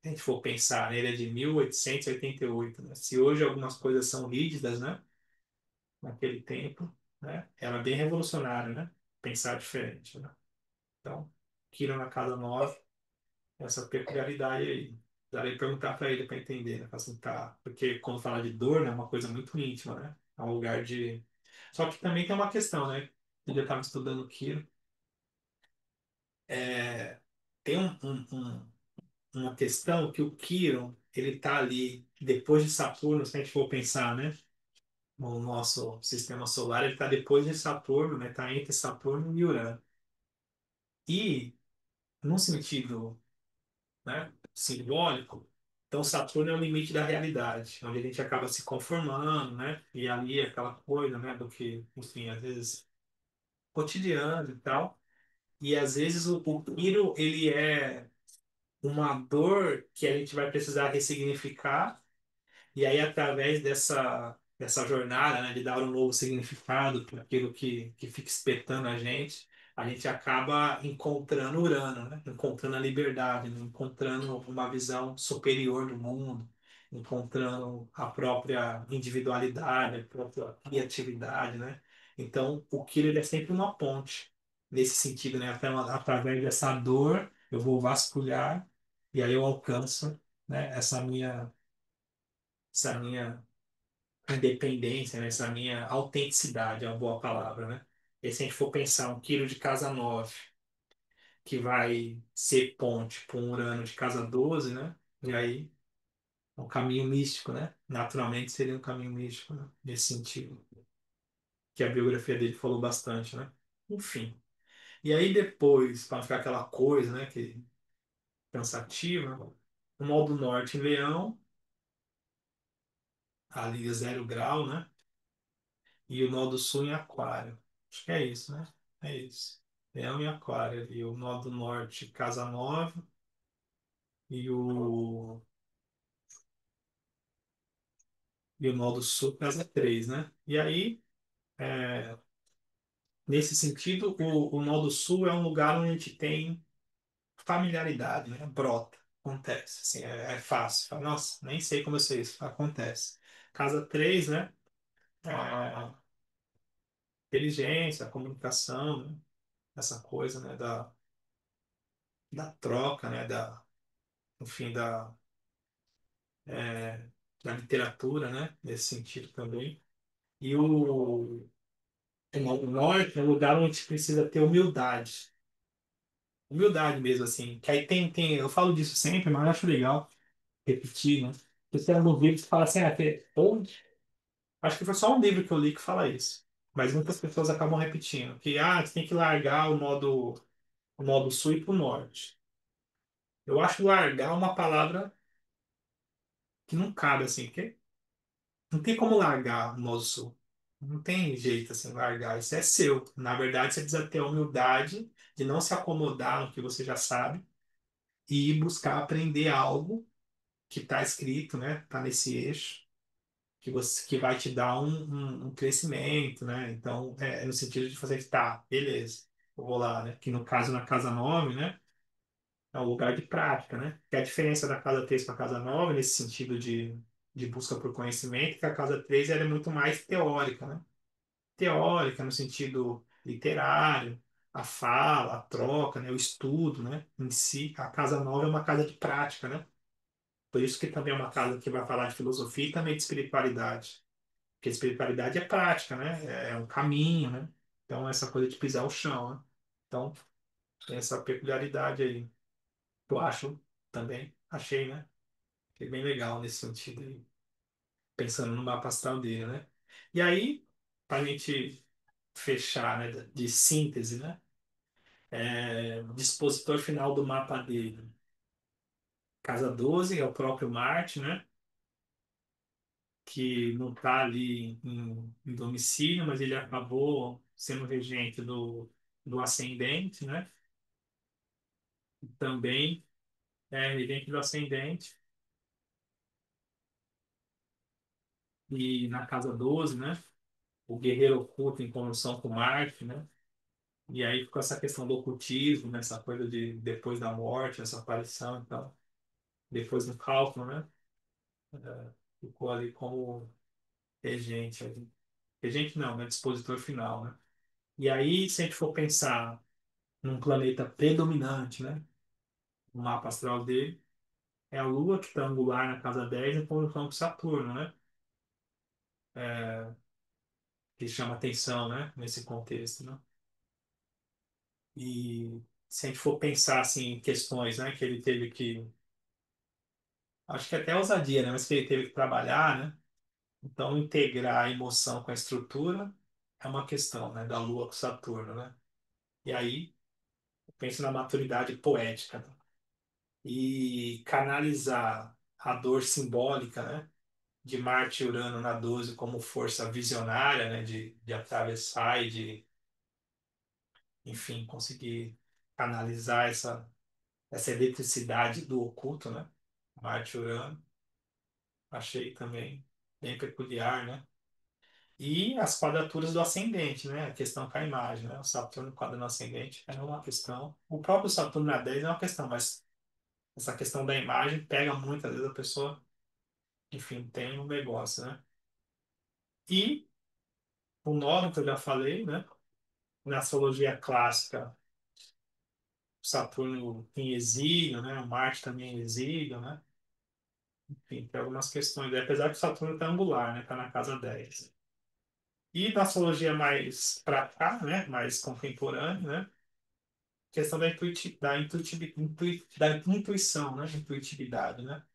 se a gente for pensar, né? Ele é de 1888, né? Se hoje algumas coisas são rígidas, né? Naquele tempo, né? Era bem revolucionário, né? Pensar diferente, né? Então, Quira na Casa Nova essa peculiaridade aí. Darei perguntar para ele para entender, né? Falar assim, tá. Porque quando fala de dor, né, é uma coisa muito íntima, né? É um lugar de. Só que também tem uma questão, né? Eu já estava estudando Quiro. Tem uma questão que o Quirón, ele tá ali, depois de Saturno, se a gente for pensar, né? No nosso sistema solar, ele está depois de Saturno, né? Está entre Saturno e Urano. E, num sentido, né, simbólico. Então, Saturno é o limite da realidade, onde a gente acaba se conformando, né? E ali é aquela coisa, né, do que, enfim, às vezes cotidiano e tal. E às vezes o Quiro, ele é uma dor que a gente vai precisar ressignificar. E aí, através dessa jornada, né, de dar um novo significado para aquilo que fica espetando a gente acaba encontrando Urano, né? Encontrando a liberdade, né? Encontrando uma visão superior do mundo, encontrando a própria individualidade, a própria criatividade, né? Então, o Killer ele é sempre uma ponte nesse sentido, né? Através dessa dor, eu vou vasculhar e aí eu alcanço, né? Essa minha independência, né? Essa minha autenticidade, é uma boa palavra, né? E se a gente for pensar um quilo de casa 9 que vai ser ponte para um Urano de casa 12, né? E aí, é um caminho místico, né? Naturalmente seria um caminho místico, né? Nesse sentido, que a biografia dele falou bastante, né? Enfim. E aí depois, para ficar aquela coisa, né? Que cansativa, o Nó do Norte em Leão, ali 0 grau, né? E o nó do sul em Aquário. Acho que é isso, né? É isso. Leão e Aquário. E o nó do norte, casa 9. E o nó do sul, casa 3, né? E aí, é, nesse sentido, o nó do sul é um lugar onde a gente tem familiaridade, né? Brota, acontece. Assim, é fácil. Fala, nossa, nem sei como eu sei isso. Acontece. Casa 3, né? É, inteligência, comunicação, né? Essa coisa, né? Da troca, né? Enfim, é, da literatura, né? Nesse sentido também. E o norte é um lugar onde a gente precisa ter humildade. Humildade mesmo, assim. Que aí eu falo disso sempre, mas eu acho legal repetir, né? Porque tem alguns livros que falam assim, acho que foi só um livro que eu li que fala isso. Mas muitas pessoas acabam repetindo que você tem que largar o modo sul e ir pro norte. Eu acho largar uma palavra que não cabe assim, porque não tem como largar o moço. Não tem jeito assim, largar. Isso é seu. Na verdade, você precisa ter a humildade de não se acomodar no que você já sabe e ir buscar aprender algo que está escrito, né? Está nesse eixo, que vai te dar um crescimento, né? Então, é no sentido de fazer, tá, beleza, eu vou lá, né? Que no caso, na casa 9, né? É um lugar de prática, né? Que a diferença da casa 3 para a casa 9 nesse sentido de busca por conhecimento, que a casa 3 ela é muito mais teórica, né? Teórica no sentido literário, a fala, a troca, né? O estudo, né? Em si, a casa 9 é uma casa de prática, né? Por isso que também é uma casa que vai falar de filosofia e também de espiritualidade. Porque espiritualidade é prática, né? É um caminho, né? Então, essa coisa de pisar o chão, né? Então, tem essa peculiaridade aí. Eu acho também, achei, né? Que é bem legal nesse sentido aí, pensando no mapa astral dele, né? E aí, para a gente fechar, né, de síntese, né? O dispositor final do mapa dele, casa 12 é o próprio Marte, né? Que não está ali em domicílio, mas ele acabou sendo regente do ascendente, né? Também é regente do ascendente e na casa 12, né? O guerreiro oculto em conjunção com Marte, né? E aí ficou essa questão do ocultismo, né? Essa coisa de depois da morte, essa aparição e tal. Depois no cálculo, né? Ficou ali como regente ali. Regente não, né? Dispositor final, né? E aí, se a gente for pensar num planeta predominante, né? O mapa astral dele, é a Lua, que está angular na casa 10 em conjunção com Saturno, né? É, que chama atenção, né? Nesse contexto, né? E se a gente for pensar, assim, em questões, né? Que ele teve que acho que até ousadia, né? Mas que ele teve que trabalhar, né? Então, integrar a emoção com a estrutura é uma questão, né? Da Lua com Saturno, né? E aí, eu penso na maturidade poética, né? E canalizar a dor simbólica, né? De Marte e Urano na 12 como força visionária, né? De atravessar e de, enfim, conseguir canalizar essa eletricidade do oculto, né? Marte e Urano. Achei também bem peculiar, né? E as quadraturas do ascendente, né? A questão com a imagem, né? O Saturno quadrando o ascendente é uma questão. O próprio Saturno na 10 é uma questão, mas essa questão da imagem pega muitas vezes a pessoa, enfim, tem um negócio, né? E o nodo que eu já falei, né? Na astrologia clássica, Saturno em exílio, né? O Marte também em exílio, né? Enfim, tem algumas questões, apesar que o Saturno está angular, né? Está na casa 10. E na astrologia mais para cá, né? Mais contemporânea, né? Questão da intuição, né? Intuitividade, né?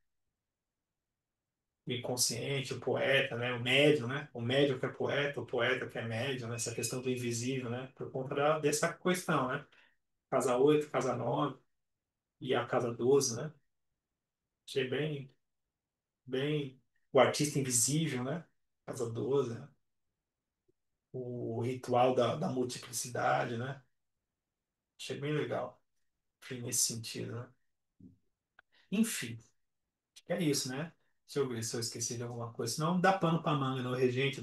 O inconsciente, o poeta, né? O médium, né? O médium que é poeta, o poeta que é médium, né? Essa questão do invisível, né? Por conta dessa questão, né? Casa 8, casa 9 e a casa 12, né? Achei bem o artista invisível, né? Casa 12, né? O ritual da multiplicidade, né? Achei bem legal, enfim, nesse sentido, né? Enfim, é isso, né? Deixa eu ver se eu esqueci de alguma coisa. Senão dá pano para manga no regente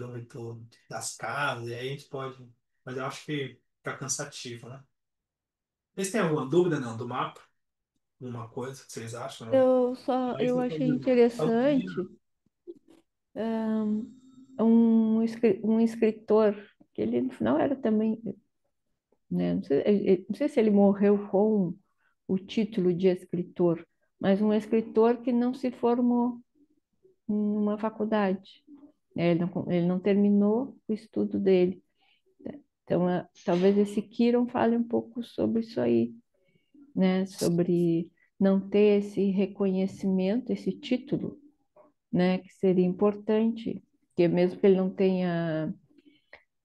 das casas, e aí a gente pode. Mas eu acho que fica cansativo, né? Vocês têm alguma dúvida, não, do mapa? Alguma coisa que vocês acham, não? Eu achei interessante um escritor, que ele no final era também, né? Não sei se ele morreu com o título de escritor, mas um escritor que não se formou em uma faculdade, né? Ele não terminou o estudo dele. Então, talvez esse Kiron fale um pouco sobre isso aí, né? Sobre não ter esse reconhecimento, esse título, né? Que seria importante, que mesmo que ele não tenha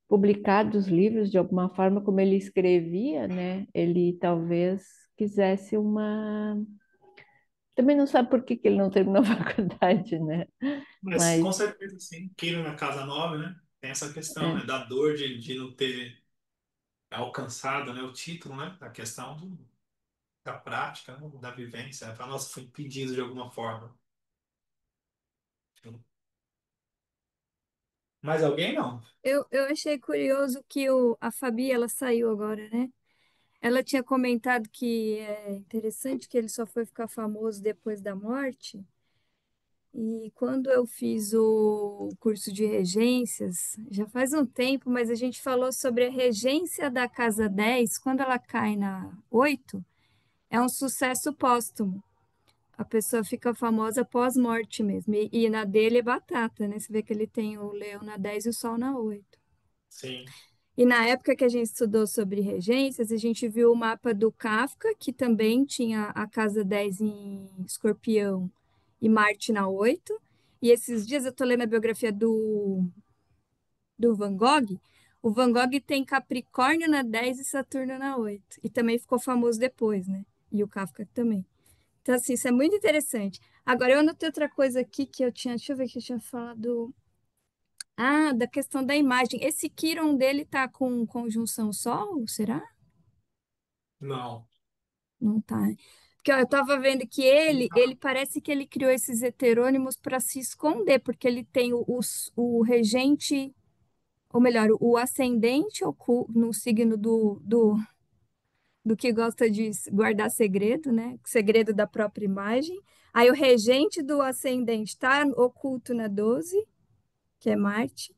publicado os livros de alguma forma como ele escrevia, né? Ele talvez quisesse uma. Também não sabe por que que ele não terminou a faculdade, né? Mas com Mas certeza, sim. Queira na casa 9, né? Tem essa questão, né? é, Da dor de não ter alcançado, né, o título, né? A questão da prática, né? Da vivência. Para nós foi impedido de alguma forma. Mais alguém, não? Eu achei curioso que a Fabi, ela saiu agora, né? Ela tinha comentado que é interessante que ele só foi ficar famoso depois da morte. E quando eu fiz o curso de regências, já faz um tempo, mas a gente falou sobre a regência da casa 10 quando ela cai na 8 é um sucesso póstumo. A pessoa fica famosa pós-morte mesmo. E na dele é batata, né? Você vê que ele tem o leão na 10 e o sol na 8. Sim, E na época que a gente estudou sobre regências, a gente viu o mapa do Kafka, que também tinha a casa 10 em Escorpião e Marte na 8. E esses dias eu tô lendo a biografia do Van Gogh. O Van Gogh tem Capricórnio na 10 e Saturno na 8. E também ficou famoso depois, né? E o Kafka também. Então, assim, isso é muito interessante. Agora, eu anotei outra coisa aqui que eu tinha. Deixa eu ver o que eu tinha falado. Ah, da questão da imagem. Esse Quirón dele tá com conjunção Sol, será? não. Não tá, né? Porque ó, eu tava vendo que ele parece que ele criou esses heterônimos para se esconder, porque ele tem o regente, ou melhor, o ascendente no signo do que gosta de guardar segredo, né? Segredo da própria imagem. Aí o regente do ascendente está oculto na 12, que é Marte.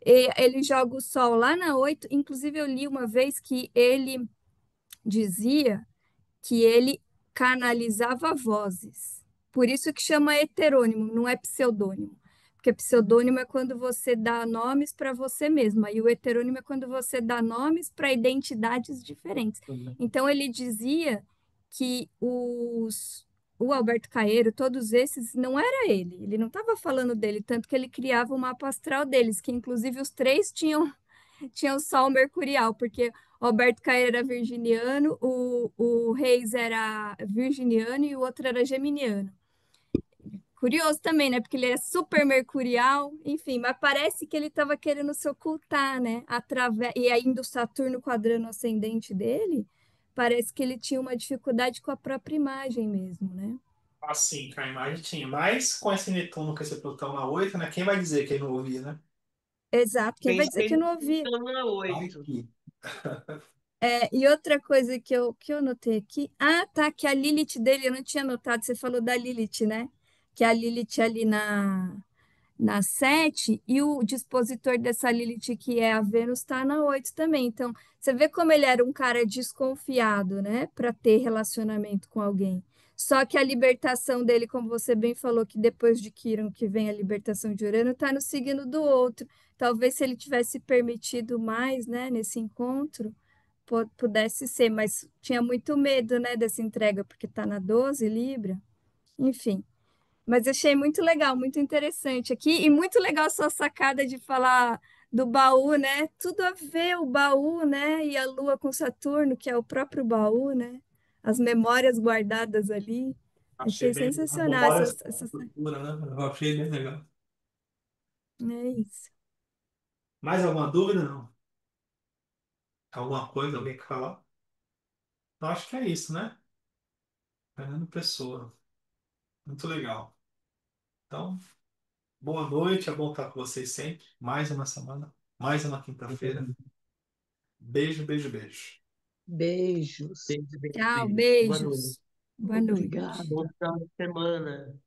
E ele joga o Sol lá na 8. Inclusive, eu li uma vez que ele dizia que ele canalizava vozes. Por isso que chama heterônimo, não é pseudônimo. Porque pseudônimo é quando você dá nomes para você mesma, e o heterônimo é quando você dá nomes para identidades diferentes. Então ele dizia que o Alberto Caeiro, todos esses, não era ele não estava falando dele, tanto que ele criava o mapa astral deles, que inclusive os três tinha o Sol mercurial, porque o Alberto Caeiro era virginiano, o Reis era virginiano e o outro era geminiano. Curioso também, né? Porque ele é super mercurial, enfim, mas parece que ele estava querendo se ocultar, né? E ainda o Saturno quadrando o ascendente dele, parece que ele tinha uma dificuldade com a própria imagem mesmo, né? Assim, com a imagem tinha. Mas com esse Netuno, com esse Plutão na 8, né? Quem vai dizer que ele não ouvia, né? Exato. Quem vai dizer Pensei que no não ouvi? Plutão Ai, 8. que... E outra coisa que eu notei aqui. Ah, tá, que a Lilith dele, eu não tinha notado, você falou da Lilith, né? Que a Lilith ali na 7 e o dispositor dessa Lilith, que é a Vênus, está na 8 também. Então, você vê como ele era um cara desconfiado, né? Para ter relacionamento com alguém. Só que a libertação dele, como você bem falou, que depois de Quirón que vem a libertação de Urano, está no signo do outro. Talvez se ele tivesse permitido mais, né, nesse encontro pudesse ser, mas tinha muito medo, né, dessa entrega, porque tá na 12 Libra, enfim. Mas achei muito legal, muito interessante aqui, e muito legal a sua sacada de falar do baú, né? Tudo a ver o baú, né? E a Lua com Saturno, que é o próprio baú, né? As memórias guardadas ali. Achei Achei bem legal. sensacional Memória essa. cultura, né? Eu achei bem legal. É isso. Mais alguma dúvida? Não? Alguma coisa? Alguém quer falar? Eu acho que é isso, né? Fernando Pessoa. Muito legal. Então, boa noite. É bom estar com vocês sempre. Mais uma semana. Mais uma quinta-feira. Beijo, beijo, beijo. Beijos. Beijo, beijo, Tchau, beijo. Boa noite. beijos. Boa noite. Obrigado. Bom final de semana.